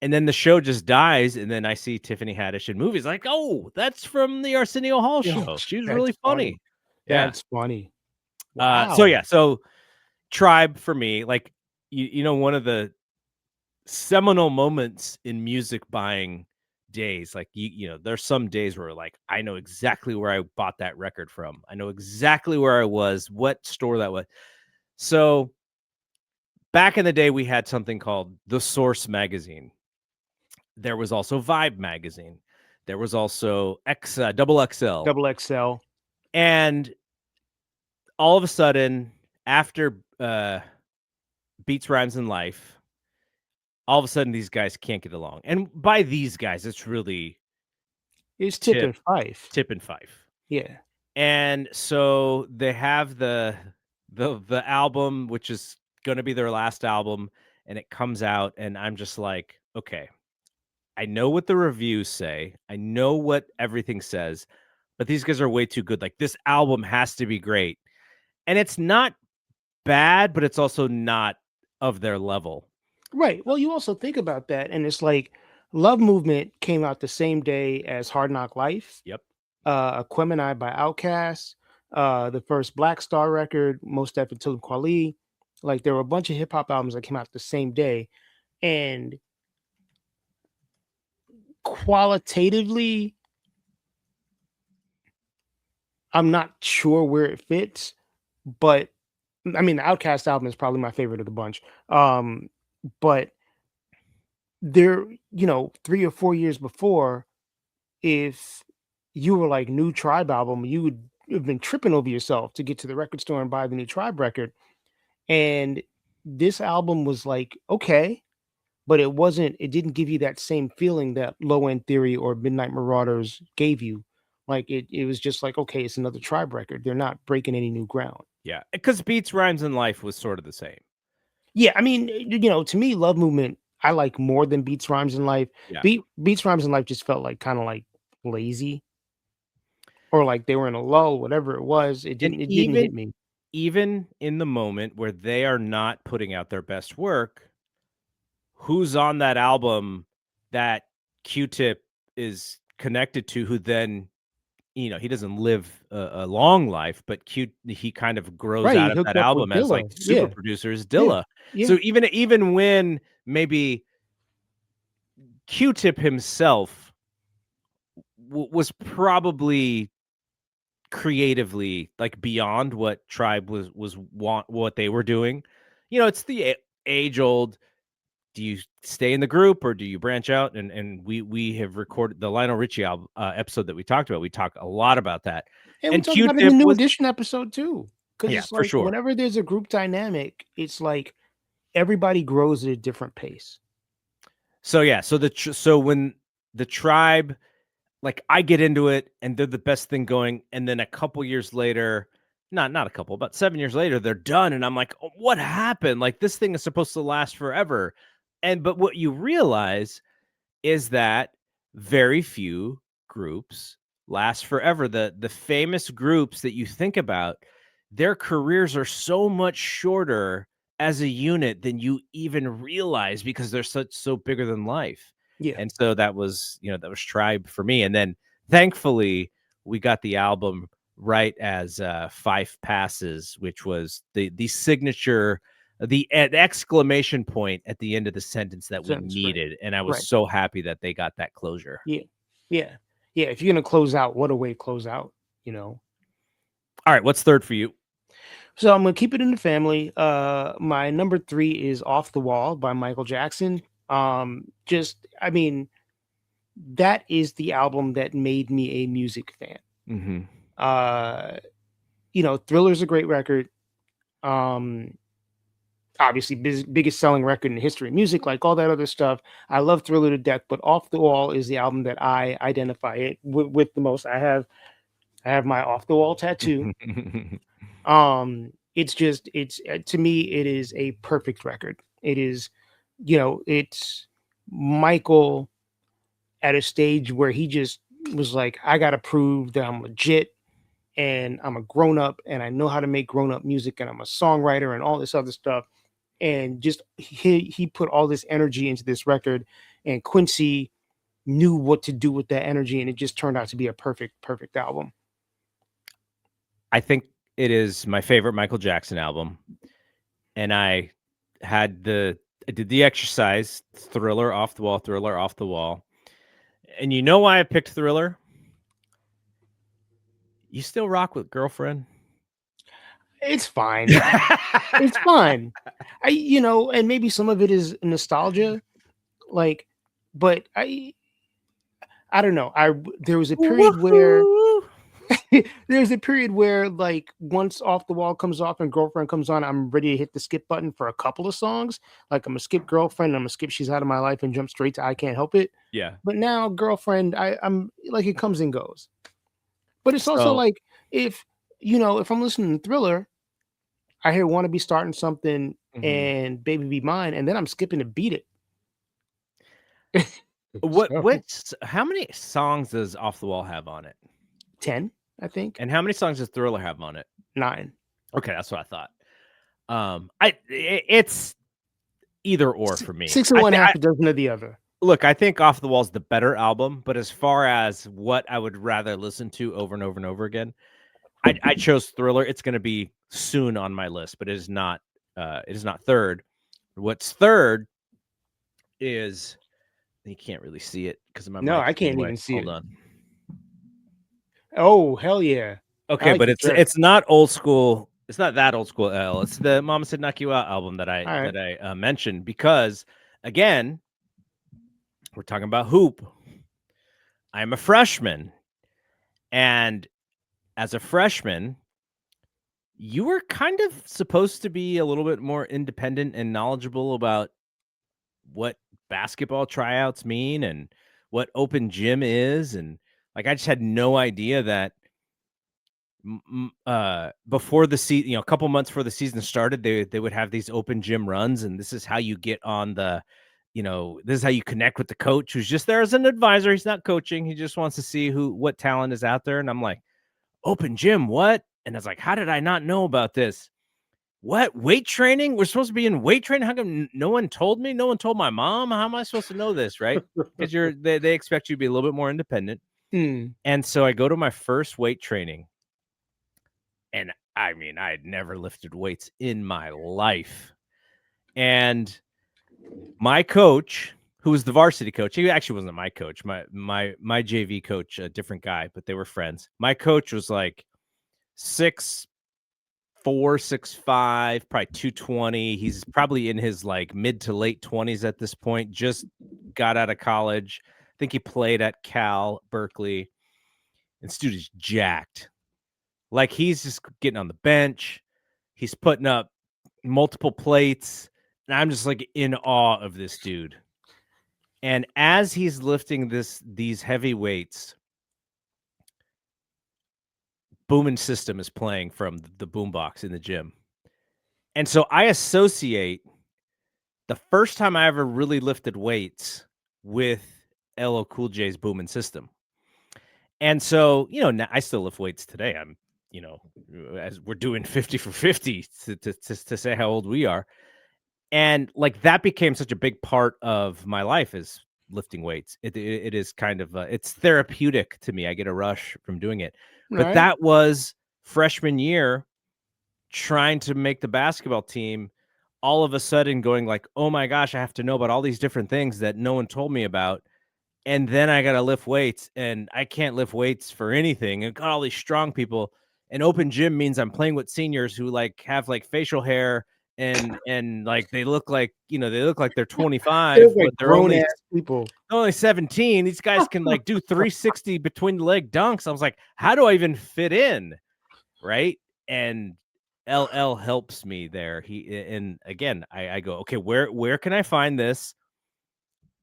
Speaker 1: And then the show just dies, and then I see Tiffany Haddish in movies. Like, oh, that's from the Arsenio Hall
Speaker 2: Yeah,
Speaker 1: show. She's
Speaker 2: that's
Speaker 1: really
Speaker 2: funny.
Speaker 1: funny. Yeah.
Speaker 2: That's funny.
Speaker 1: So
Speaker 2: Wow.
Speaker 1: yeah, so Tribe for me, like you know, one of the seminal moments in music buying days. Like, you know, there's some days where like I know exactly where I bought that record from. I know exactly where I was, what store that was. So back in the day, we had something called The Source magazine. There was also Vibe magazine. There was also Double XL.
Speaker 2: Double XL.
Speaker 1: And all of a sudden, after Beats, Rhymes, and Life, all of a sudden these guys can't get along. And by these guys, it's really
Speaker 2: It's Tip
Speaker 1: Tip,
Speaker 2: and Fife.
Speaker 1: Tip and Fife.
Speaker 2: Yeah.
Speaker 1: And so they have the album, which is going to be their last album, and it comes out, and I'm just like, okay, I know what the reviews say, I know what everything says, but these guys are way too good. Like, this album has to be great, and it's not bad, but it's also not of their level.
Speaker 2: Right. Well, you also think about that, and it's like Love Movement came out the same day as Hard Knock Life,
Speaker 1: Yep.
Speaker 2: Aquemini by Outkast, the first Black Star record, Most Def and Talib Kweli. Like, there were a bunch of hip hop albums that came out the same day, and qualitatively, I'm not sure where it fits, but I mean, the Outkast album is probably my favorite of the bunch. But there, 3 or 4 years before, if you were like new Tribe album, you would have been tripping over yourself to get to the record store and buy the new Tribe record. And this album was like, okay, but it didn't give you that same feeling that Low End Theory or Midnight Marauders gave you. Like, it was just like, okay, it's another Tribe record. They're not breaking any new ground.
Speaker 1: Yeah, because Beats, Rhymes, and Life was sort of the same.
Speaker 2: Yeah, I mean, to me, Love Movement, I like more than Beats, Rhymes, and Life.
Speaker 1: Yeah.
Speaker 2: Beats, Rhymes, and Life just felt like kind of like lazy, or like they were in a lull, whatever it was. It
Speaker 1: And
Speaker 2: didn't hit me.
Speaker 1: even in the moment where they are not putting out their best work, who's on that album that Q-Tip is connected to, who then he doesn't live a long life, but he kind of grows
Speaker 2: Right, he
Speaker 1: out of
Speaker 2: hooked
Speaker 1: that
Speaker 2: up with
Speaker 1: album as like
Speaker 2: Dilla.
Speaker 1: super
Speaker 2: Yeah,
Speaker 1: producers,
Speaker 2: yeah,
Speaker 1: Dilla.
Speaker 2: yeah,
Speaker 1: So even when maybe Q-Tip himself was probably creatively like beyond what Tribe was want what they were doing. It's the age old. Do you stay in the group or do you branch out? And we have recorded the Lionel Richie album, episode that we talked about. We talk a lot about that.
Speaker 2: and we
Speaker 1: And
Speaker 2: talked about it in the
Speaker 1: Q-Tip
Speaker 2: New
Speaker 1: was
Speaker 2: Edition episode too, because
Speaker 1: yeah,
Speaker 2: it's
Speaker 1: for
Speaker 2: like
Speaker 1: sure.
Speaker 2: whenever there's a group dynamic, it's like everybody grows at a different pace.
Speaker 1: So yeah, so when the Tribe, like I get into it and they're the best thing going, and then a couple years later, not a couple, about 7 years later, they're done, and I'm like, "Oh, what happened? Like this thing is supposed to last forever." But what you realize is that very few groups last forever. The famous groups that you think about, their careers are so much shorter as a unit than you even realize because they're so bigger than life.
Speaker 2: Yeah,
Speaker 1: And so that was Tribe for me. And then thankfully we got the album right as Fife passes, which was the signature, the exclamation point at the end of the sentence that we
Speaker 2: sentence, right,
Speaker 1: needed, and I was
Speaker 2: right.
Speaker 1: so happy that they got that closure.
Speaker 2: Yeah, yeah, yeah. If you're gonna close out, what a way to close out, you know.
Speaker 1: All right, what's third for you?
Speaker 2: So I'm gonna keep it in the family. My number three is "Off the Wall" by Michael Jackson. I mean, that is the album that made me a music fan.
Speaker 1: Mhm.
Speaker 2: Uh, Thriller's a great record. Um, Obviously, biggest selling record in the history of music, like all that other stuff. I love Thriller to death, but Off the Wall is the album that I identify it with the most. I have my Off the Wall tattoo. It's to me, it is a perfect record. It is, it's Michael at a stage where he just was like, I got to prove that I'm legit and I'm a grown up and I know how to make grown up music and I'm a songwriter and all this other stuff. And just he put all this energy into this record, and Quincy knew what to do with that energy, and it just turned out to be a perfect album.
Speaker 1: I think it is my favorite Michael Jackson album, and I did the exercise, Thriller, Off the Wall, Thriller, Off the Wall, and you know why I picked Thriller? You still rock with Girlfriend?
Speaker 2: It's fine. It's fine. And maybe some of it is nostalgia, like, but I don't know. There was a period where
Speaker 1: Woohoo!
Speaker 2: there's a period where like once Off the Wall comes off and Girlfriend comes on, I'm ready to hit the skip button for a couple of songs. Like I'm gonna skip Girlfriend, I'm gonna skip She's Out of My Life and jump straight to I Can't Help It.
Speaker 1: Yeah.
Speaker 2: But now Girlfriend, I'm like it comes and goes. But it's also
Speaker 1: So
Speaker 2: like if if I'm listening to Thriller, I hear Wanna Be Starting Something
Speaker 1: mhm.
Speaker 2: and Baby Be Mine, and then I'm skipping to Beat It. So
Speaker 1: How many songs does Off the Wall have on it?
Speaker 2: 10, I think.
Speaker 1: And how many songs does Thriller have on it?
Speaker 2: 9.
Speaker 1: Okay, that's what I thought. It's either or for me.
Speaker 2: 6 of one, half a dozen of the other.
Speaker 1: Look, I think Off the Wall's the better album, but as far as what I would rather listen to over and over and over again, I chose Thriller. It's gonna be soon on my list, but it is not third. What's third is you can't really see it because my
Speaker 2: No,
Speaker 1: mic's
Speaker 2: I
Speaker 1: in the
Speaker 2: can't
Speaker 1: way.
Speaker 2: even see
Speaker 1: Hold
Speaker 2: it.
Speaker 1: on.
Speaker 2: Oh, hell yeah. I
Speaker 1: Okay,
Speaker 2: like
Speaker 1: but
Speaker 2: the
Speaker 1: it's
Speaker 2: shirt.
Speaker 1: it's not old school. It's not that old school L. It's the Mama Said Knock You Out album that I
Speaker 2: All right.
Speaker 1: that I mentioned because again, we're talking about hoop. I'm a freshman, and as a freshman, you were kind of supposed to be a little bit more independent and knowledgeable about what basketball tryouts mean and what open gym is, and like I just had no idea that before the season, a couple months before the season started, they would have these open gym runs, and this is how you get on this is how you connect with the coach who's just there as an advisor. He's not coaching. He just wants to see what talent is out there. And I'm like, open gym, what? And I was like, how did I not know about this? What, weight training? We're supposed to be in weight training. How come no one told me? No one told my mom. How am I supposed to know this, right? Because they expect you to be a little bit more independent.
Speaker 2: Mm.
Speaker 1: And so I go to my first weight training, and I mean, I had never lifted weights in my life. And my coach, who was the varsity coach, he actually wasn't my coach, my JV coach, a different guy, but they were friends. My coach was like 6'4", 6'5", probably 220. He's probably in his like mid to late 20s at this point. Just got out of college. I think he played at Cal, Berkeley. And this dude is jacked. Like he's just getting on the bench. He's putting up multiple plates. And I'm just like in awe of this dude. And as he's lifting these heavy weights, booming system is playing from the boombox in the gym. And so I associate the first time I ever really lifted weights with LL Cool J's booming system. And so, now I still lift weights today. I'm, as we're doing 50 for 50 to say how old we are. And like that became such a big part of my life is lifting weights. It is kind of it's therapeutic to me. I get a rush from doing it. But
Speaker 2: Right.
Speaker 1: that was freshman year trying to make the basketball team, all of a sudden going like, "Oh my gosh, I have to know about all these different things that no one told me about." And then I got to lift weights, and I can't lift weights for anything. And got all these strong people. And open gym means I'm playing with seniors who like have like facial hair and like they look like they're
Speaker 2: They
Speaker 1: 25,
Speaker 2: look like
Speaker 1: but they're
Speaker 2: grown
Speaker 1: only
Speaker 2: ass people.
Speaker 1: 17. These guys can like do 360 between the leg dunks. I was like, how do I even fit in? Right. And LL helps me there. And again, I go, okay, where can I find this?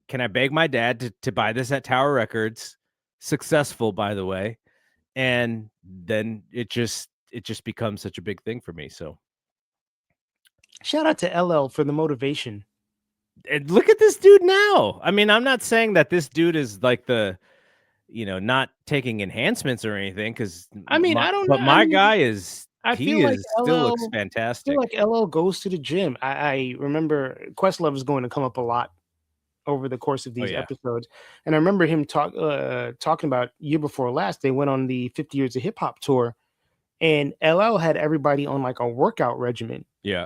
Speaker 1: Can I beg my dad to buy this at Tower Records? Successful, by the way. And then it just becomes such a big thing for me. So
Speaker 2: Shout out to LL for the motivation.
Speaker 1: and look at this dude now. I mean, I'm not saying that this dude is like not taking enhancements or anything, because
Speaker 2: I mean,
Speaker 1: my
Speaker 2: I don't know.
Speaker 1: but
Speaker 2: I
Speaker 1: my
Speaker 2: mean,
Speaker 1: guy is
Speaker 2: I feel
Speaker 1: he
Speaker 2: like
Speaker 1: is still looks
Speaker 2: LL feel
Speaker 1: fantastic.
Speaker 2: like LL goes to the gym. I remember Questlove is going to come up a lot over the course of
Speaker 1: Oh
Speaker 2: these
Speaker 1: yeah.
Speaker 2: episodes, and I remember him talking about year before last, they went on the 50 Years of Hip Hop tour, and LL had everybody on, like, a workout regimen,
Speaker 1: Yeah.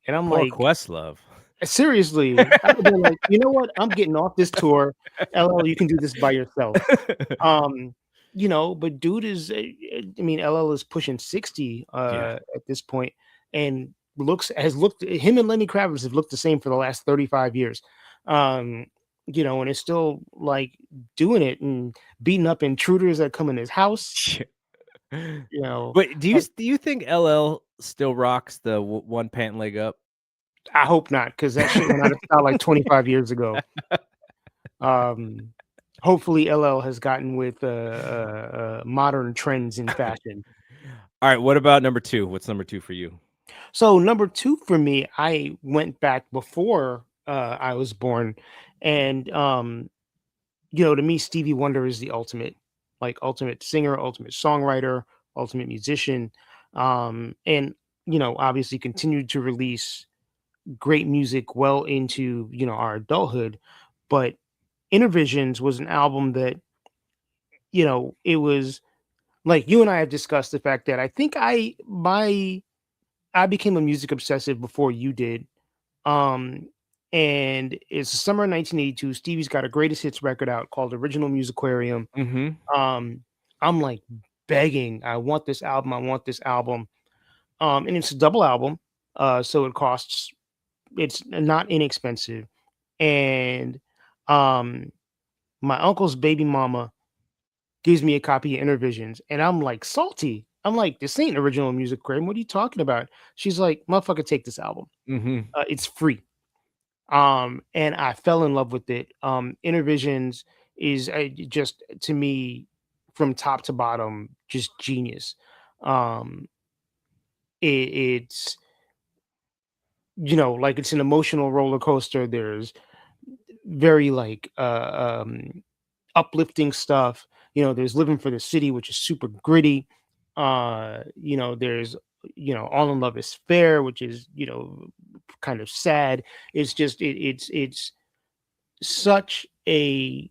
Speaker 2: and I'm
Speaker 1: Poor
Speaker 2: like,
Speaker 1: Questlove.
Speaker 2: seriously, I would've been like, "You know what? I'm getting off this tour. LL, you can do this by yourself." Um, but dude is, I mean, LL is pushing 60
Speaker 1: Yeah.
Speaker 2: at this point, and has looked him and Lenny Kravitz have looked the same for the last 35 years. Um, and it's still like doing it and beating up intruders that come in his house, you know.
Speaker 1: Wait, do you
Speaker 2: uh,
Speaker 1: do you think LL still rocks the one pant leg up?
Speaker 2: I hope not, because that shit went out of style like 25 years ago. Um, Hopefully LL has gotten with modern trends in fashion.
Speaker 1: All right, what about number 2? What's number 2 for you?
Speaker 2: So number 2 for me, I went back before, I was born, and, to me, Stevie Wonder is the ultimate singer, ultimate songwriter, ultimate musician, and, obviously continued to release great music well into, our adulthood, but Intervisions was an album that, it was like you and I have discussed the fact that I think I became a music obsessive before you did. Um, and it's the summer of 1982. Stevie's got a greatest hits record out called Original Musicarium.
Speaker 1: Mhm.
Speaker 2: Um, I'm like begging, I want this album, I want this album. And it's a double album, so it's not inexpensive. And um, my uncle's baby mama gives me a copy of Intervisions, and I'm like salty. I'm like, this ain't Original Musicarium. What are you talking about? She's like, motherfucker, take this album.
Speaker 1: Mhm.
Speaker 2: It's free. And I fell in love with it. Intervisions is just to me from top to bottom just genius. Um, it's like it's an emotional roller coaster. There's very like uplifting stuff. There's Living for the City, which is super gritty. There's All in Love is Fair, which is kind of sad. It's just it's such a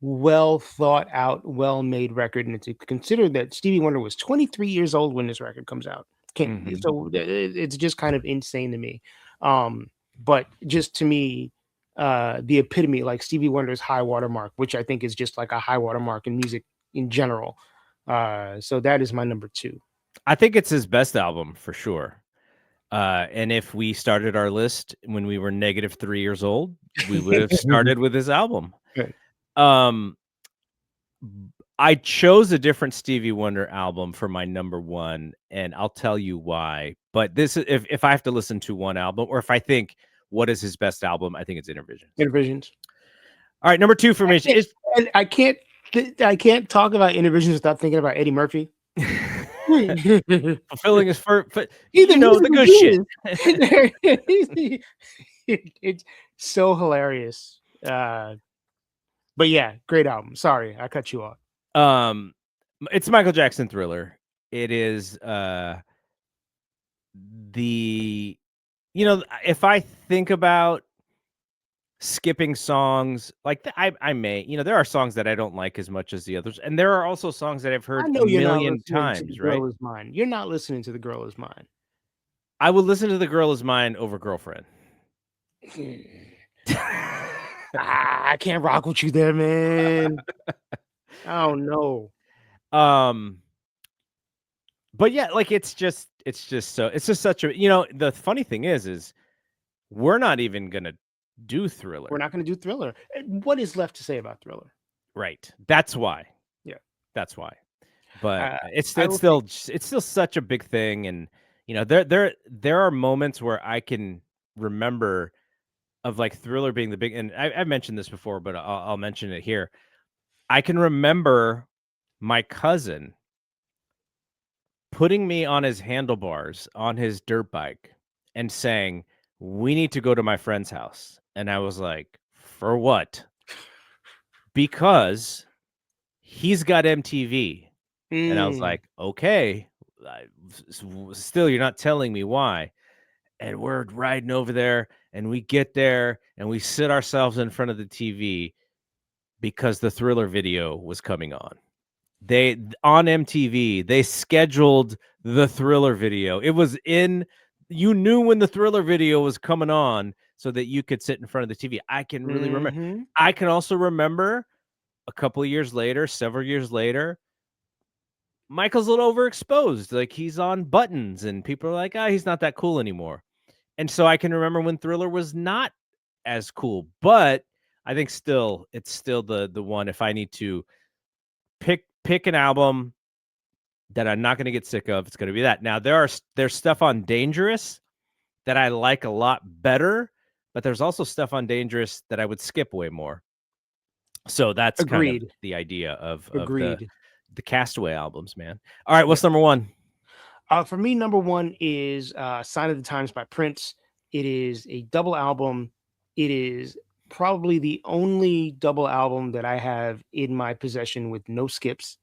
Speaker 2: well thought out, well made record, and to consider that Stevie Wonder was 23 years old when this record comes out, can't
Speaker 1: Mhm.
Speaker 2: so it's just kind of insane to me. But just to me, the epitome, like Stevie Wonder's high watermark, which I think is just like a high watermark in music in general. So that is my number two.
Speaker 1: I think it's his best album for sure. And if we started our list when we were -3 years old, we would have started with his album.
Speaker 2: Right.
Speaker 1: Um, I chose a different Stevie Wonder album for my number one, and I'll tell you why. But this is if I have to listen to one album, or if I think what is his best album, I think it's Intervisions.
Speaker 2: Intervisions.
Speaker 1: All right, number two for me
Speaker 2: And
Speaker 1: is
Speaker 2: and I can't talk about Intervisions without thinking about Eddie Murphy.
Speaker 1: fulfilling his first,
Speaker 2: Either
Speaker 1: the good shit.
Speaker 2: It's so hilarious. But yeah, great album. Sorry, I cut you off.
Speaker 1: Um, it's Michael Jackson Thriller. It is the if I think about skipping songs like I may, there are songs that I don't like as much as the others, and there are also songs that I've
Speaker 2: I
Speaker 1: heard a
Speaker 2: know you're not
Speaker 1: million
Speaker 2: listening to The
Speaker 1: times, right?
Speaker 2: Girl Is Mine. You're not listening to The Girl Is Mine.
Speaker 1: I would listen to The Girl Is Mine over Girlfriend.
Speaker 2: I can't rock with you there, man. Oh no.
Speaker 1: um but yeah, like it's just such a, the funny thing is we're not even gonna do
Speaker 2: We're
Speaker 1: Thriller.
Speaker 2: not gonna do Thriller. What is left to say about Thriller?
Speaker 1: Right. That's why.
Speaker 2: Yeah.
Speaker 1: That's why. But it's
Speaker 2: I
Speaker 1: it's
Speaker 2: will
Speaker 1: still it's still such a big thing, and there are moments where I can remember of like Thriller being the big, and I've mentioned this before, but I'll mention it here. I can remember my cousin putting me on his handlebars on his dirt bike and saying, "We need to go to my friend's house." And I was like, "For what?" Because he's got MTV. And I was
Speaker 2: Mm.
Speaker 1: like, "Okay, still, you're not telling me why." And we're riding over there, and we get there, and we sit ourselves in front of the TV because the Thriller video was coming on. On MTV, they scheduled the Thriller video. It was in you knew when the Thriller video was coming on so that you could sit in front of the TV. I can really remember.
Speaker 2: Mm-hmm.
Speaker 1: I can also remember a couple of years later, several years later, Michael's a little overexposed. Like he's on buttons, and people are like, he's not that cool anymore. And so I can remember when Thriller was not as cool, but I think it's still the one. If I need to pick an album that I'm not going to get sick of, it's going to be that. Now there's stuff on Dangerous that I like a lot better, but there's also stuff on Dangerous that I would skip way more. So that's kind of
Speaker 2: Agreed.
Speaker 1: the idea of
Speaker 2: Agreed.
Speaker 1: the Castaway albums, man. All right, what's number one?
Speaker 2: For me, number one is "Sign of the Times" by Prince. It is a double album. It is probably the only double album that I have in my possession with no skips.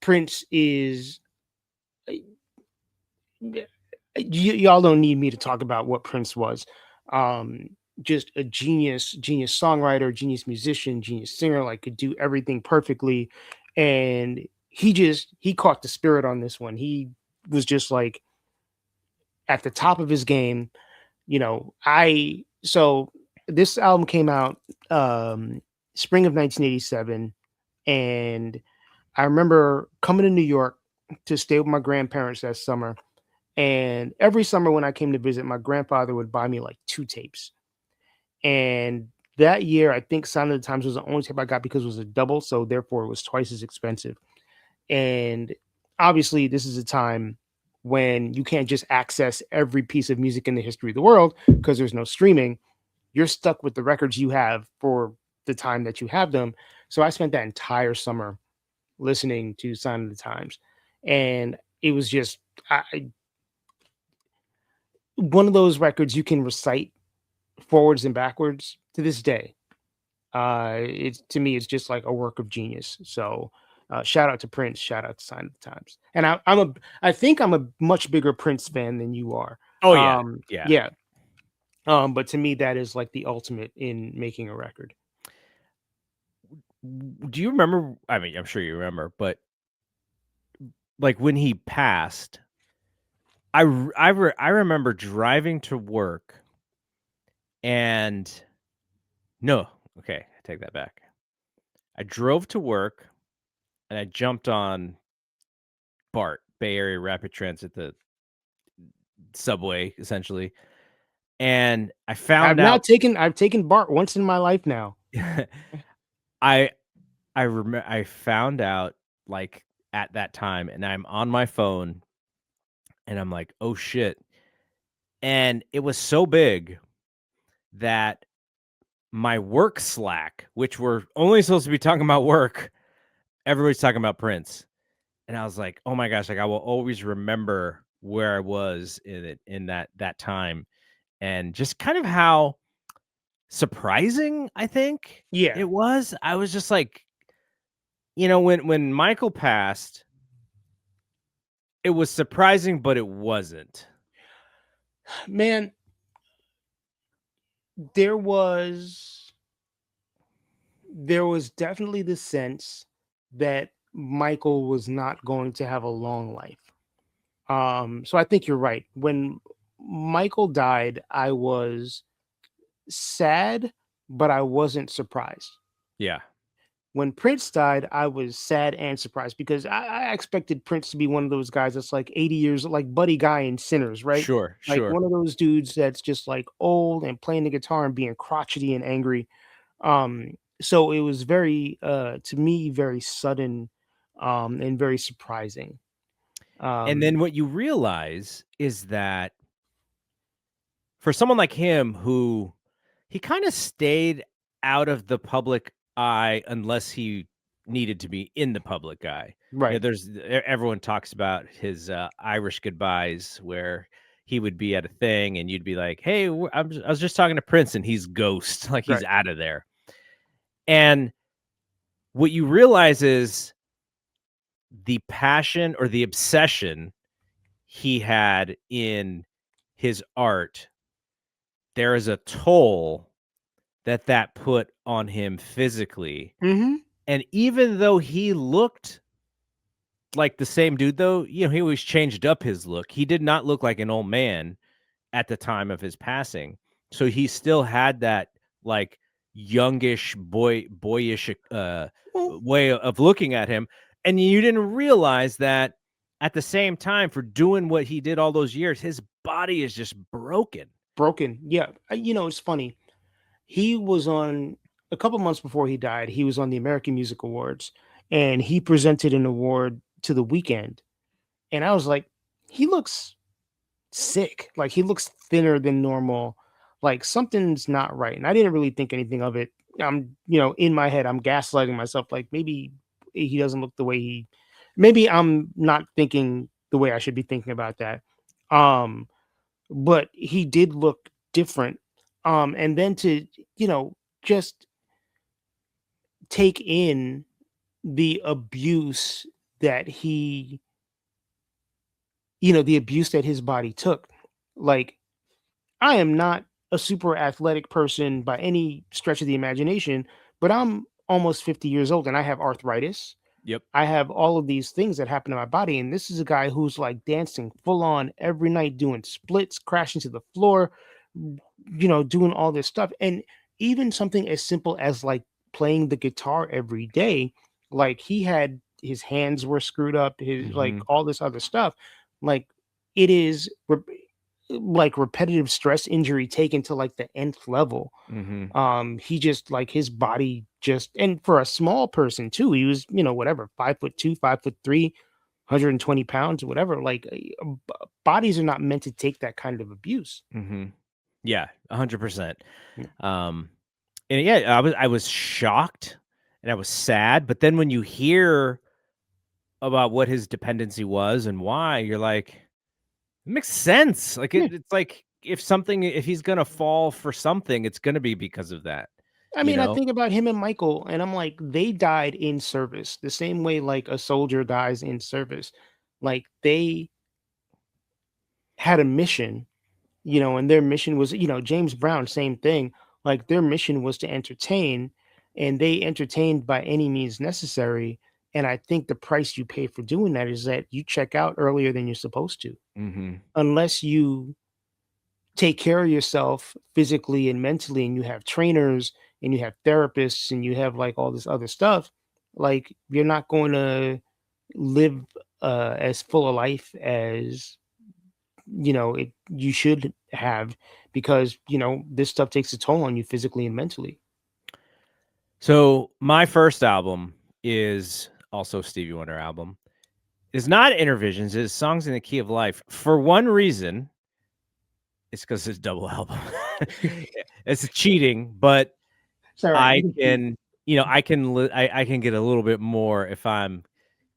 Speaker 2: Prince is y'all don't need me to talk about what Prince was. Um, just a genius songwriter, genius musician, genius singer, like could do everything perfectly. And he caught the spirit on this one. He was just like at the top of his game. So this album came out spring of 1987, and I remember coming to New York to stay with my grandparents that summer. And every summer when I came to visit, my grandfather would buy me like two tapes. And that year, I think Sign of the Times was the only tape I got because it was a double. So therefore, it was twice as expensive. And obviously, this is a time when you can't just access every piece of music in the history of the world because there's no streaming. You're stuck with the records you have for the time that you have them. So I spent that entire summer listening to Sign of the Times. And it was just one of those records you can recite forwards and backwards to this day. It's to me, it's just like a work of genius. So, shout out to Prince, shout out to Sign of the Times. And I think I'm a much bigger Prince fan than you are.
Speaker 1: Oh yeah, yeah.
Speaker 2: Yeah. But to me, that is like the ultimate in making a record.
Speaker 1: Do you remember? I mean, I'm sure you remember, but like when he passed, I remember driving to work and no, okay, I take that back. I drove to work and I jumped on BART, Bay Area Rapid Transit, the subway essentially, and I found out
Speaker 2: I've taken BART once in my life now.
Speaker 1: I I found out like at that time and I'm on my phone and I'm like, "Oh shit." And it was so big that my work Slack, which we're only supposed to be talking about work, everybody's talking about Prince. And I was like, "Oh my gosh, like I will always remember where I was in it in that time." And just kind of how surprising I think
Speaker 2: Yeah,
Speaker 1: it was. I was just like, when Michael passed, it was surprising, but it wasn't.
Speaker 2: man, there was there was definitely the sense that Michael was not going to have a long life. So I think you're right. When Michael died, I was sad, but I wasn't surprised.
Speaker 1: Yeah.
Speaker 2: When Prince died, I was sad and surprised because I expected Prince to be one of those guys that's like 80 years, like Buddy Guy in Sinners, right?
Speaker 1: Sure,
Speaker 2: Like
Speaker 1: sure.
Speaker 2: one of those dudes that's just like old and playing the guitar and being crotchety and angry. So it was very, to me, very sudden, and very surprising.
Speaker 1: And then
Speaker 2: Um,
Speaker 1: what you realize is that for someone like him who he kinda stayed out of the public eye unless he needed to be in the public eye.
Speaker 2: right,
Speaker 1: There's everyone talks about his, Irish goodbyes where he would be at a thing and you'd be like, "Hey, I was just talking to Prince," and he's ghost, like, he's
Speaker 2: right.
Speaker 1: out of there. And what you realize is the passion or the obsession he had in his art, there is a toll that put on him physically.
Speaker 2: Hmm.
Speaker 1: And even though he looked like the same dude, though, he always changed up his look. He did not look like an old man at the time of his passing. So he still had that like youngish boyish
Speaker 2: Well,
Speaker 1: way of looking at him. And you didn't realize that at the same time for doing what he did all those years, his body is just broken.
Speaker 2: broken. Yeah. It's funny. He was on a couple months before he died. He was on the American Music Awards, and he presented an award to The Weekend. And I was like, he looks sick. Like he looks thinner than normal. Like something's not right. And I didn't really think anything of it. In my head, I'm gaslighting myself. Like maybe he doesn't look the way maybe I'm not thinking the way I should be thinking about that. Um, but he did look different. And then to, just take in the abuse that the abuse that his body took. Like, I am not a super athletic person by any stretch of the imagination, but I'm almost 50 years old and I have arthritis.
Speaker 1: Yep.
Speaker 2: I have all of these things that happen to my body. And this is a guy who's like dancing full on every night, doing splits, crashing to the floor, doing all this stuff. And even something as simple as like playing the guitar every day, like he had his hands were screwed up, his like
Speaker 1: Hmm.
Speaker 2: all this other stuff. Like it is like repetitive stress injury taken to like the nth level.
Speaker 1: Hmm.
Speaker 2: He just like his body just, and for a small person too, he was, whatever, 5'2", 5'3", 120 pounds, whatever. Like bodies are not meant to take that kind of abuse.
Speaker 1: Hmm. Yeah, 100%.
Speaker 2: Yeah.
Speaker 1: Um, and yeah, I was shocked and I was sad, but then when you hear about what his dependency was and why, you're like, it makes sense. Like
Speaker 2: Yeah.
Speaker 1: it's like if he's gonna fall for something, it's gonna be because of that,
Speaker 2: I
Speaker 1: you
Speaker 2: mean, I
Speaker 1: know?
Speaker 2: think about him and Michael, and I'm like, they died in service the same way like a soldier dies in service. Like they had a mission, and their mission was, James Brown, same thing. Like their mission was to entertain, and they entertained by any means necessary. And I think the price you pay for doing that is that you check out earlier than you're supposed to,
Speaker 1: Mhm.
Speaker 2: unless you take care of yourself physically and mentally, and you have trainers and you have therapists and you have like all this other stuff. Like, you're not going to live as full a life as you should have, because this stuff takes a toll on you physically and mentally.
Speaker 1: So my first album is also a Stevie Wonder album. It's not Intervisions, it's Songs in the Key of Life. For one reason, it's because it's a double album. It's cheating, but
Speaker 2: It's all right. You
Speaker 1: I
Speaker 2: can keep.
Speaker 1: can, I can get a little bit more if I'm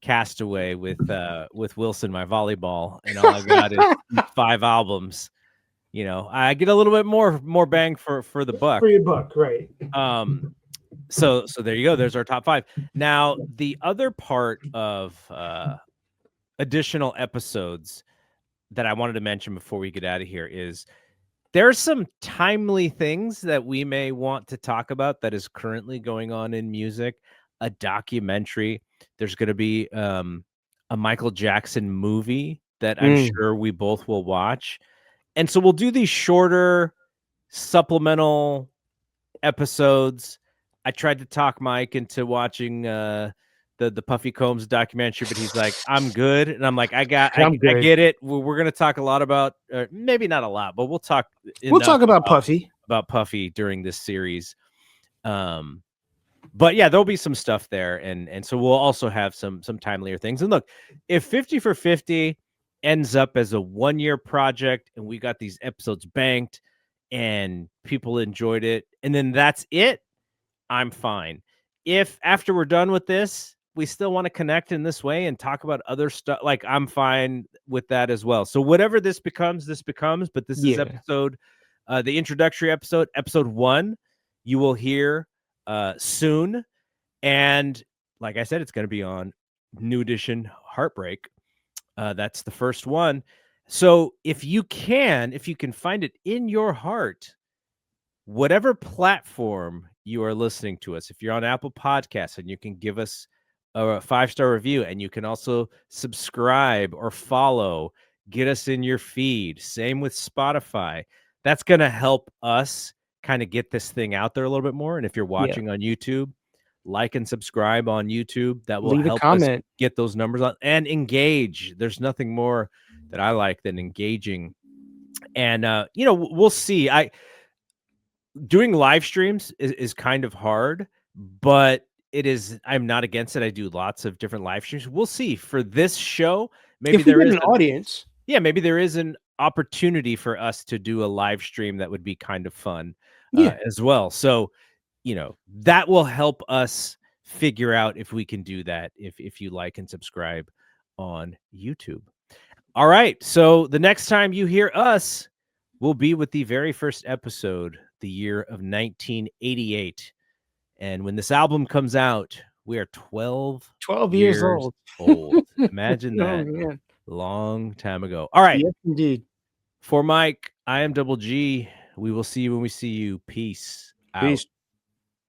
Speaker 1: Castaway with Wilson, my volleyball, and all I got is 5 albums. I get a little bit more bang for the buck.
Speaker 2: For your buck, right?
Speaker 1: Um, so there you go. There's our top 5. Now, the other part of additional episodes that I wanted to mention before we get out of here is there's some timely things that we may want to talk about that is currently going on in music. A documentary. There's going to be a Michael Jackson movie that I'm
Speaker 2: Mm.
Speaker 1: sure we both will watch. And so we'll do these shorter supplemental episodes. I tried to talk Mike into watching the Puffy Combs documentary, but he's like, I'm good. And I'm like,
Speaker 2: I'm
Speaker 1: I
Speaker 2: good.
Speaker 1: get it. We're going to talk a lot about, maybe not a lot, but we'll talk
Speaker 2: We'll
Speaker 1: enough
Speaker 2: talk about Puffy.
Speaker 1: about Puffy during this series. But yeah, there'll be some stuff there. And so we'll also have some timelier things. And look, if 50 for 50 ends up as a 1-year project and we got these episodes banked and people enjoyed it, and then that's it, I'm fine. If after we're done with this, we still want to connect in this way and talk about other stuff, like, I'm fine with that as well. So whatever this becomes, but this is
Speaker 2: Yeah.
Speaker 1: episode, the introductory episode 1, you will hear soon. And like I said, it's going to be on New Edition Heartbreak. That's the first one. So if you can find it in your heart, whatever platform you are listening to us, if you're on Apple Podcasts, and you can give us a 5-star review, and you can also subscribe or follow, get us in your feed. Same with Spotify. That's going to help us kind of get this thing out there a little bit more. And if you're
Speaker 2: Yeah.
Speaker 1: watching on YouTube, like and subscribe on YouTube. That will
Speaker 2: Leave a
Speaker 1: help us
Speaker 2: comment.
Speaker 1: get those numbers on and engage. There's nothing more that I like than engaging. And we'll see. Doing live streams is kind of hard, but I'm not against it. I do lots of different live streams. We'll see. For this show, maybe
Speaker 2: If we
Speaker 1: there
Speaker 2: get
Speaker 1: is
Speaker 2: an audience,
Speaker 1: maybe there is an opportunity for us to do a live stream that would be kind of fun
Speaker 2: yeah.
Speaker 1: as well. So, that will help us figure out if we can do that, if you like and subscribe on YouTube. All right. So the next time you hear us, we'll be with the very first episode, the year of 1988. And when this album comes out, we are 12
Speaker 2: 12 years
Speaker 1: years
Speaker 2: old.
Speaker 1: old. Imagine
Speaker 2: Oh,
Speaker 1: that.
Speaker 2: man.
Speaker 1: Long time ago. All right.
Speaker 2: Yes, indeed.
Speaker 1: For Mike, I am Double G. We will see you when we see you. Peace out.
Speaker 2: Peace.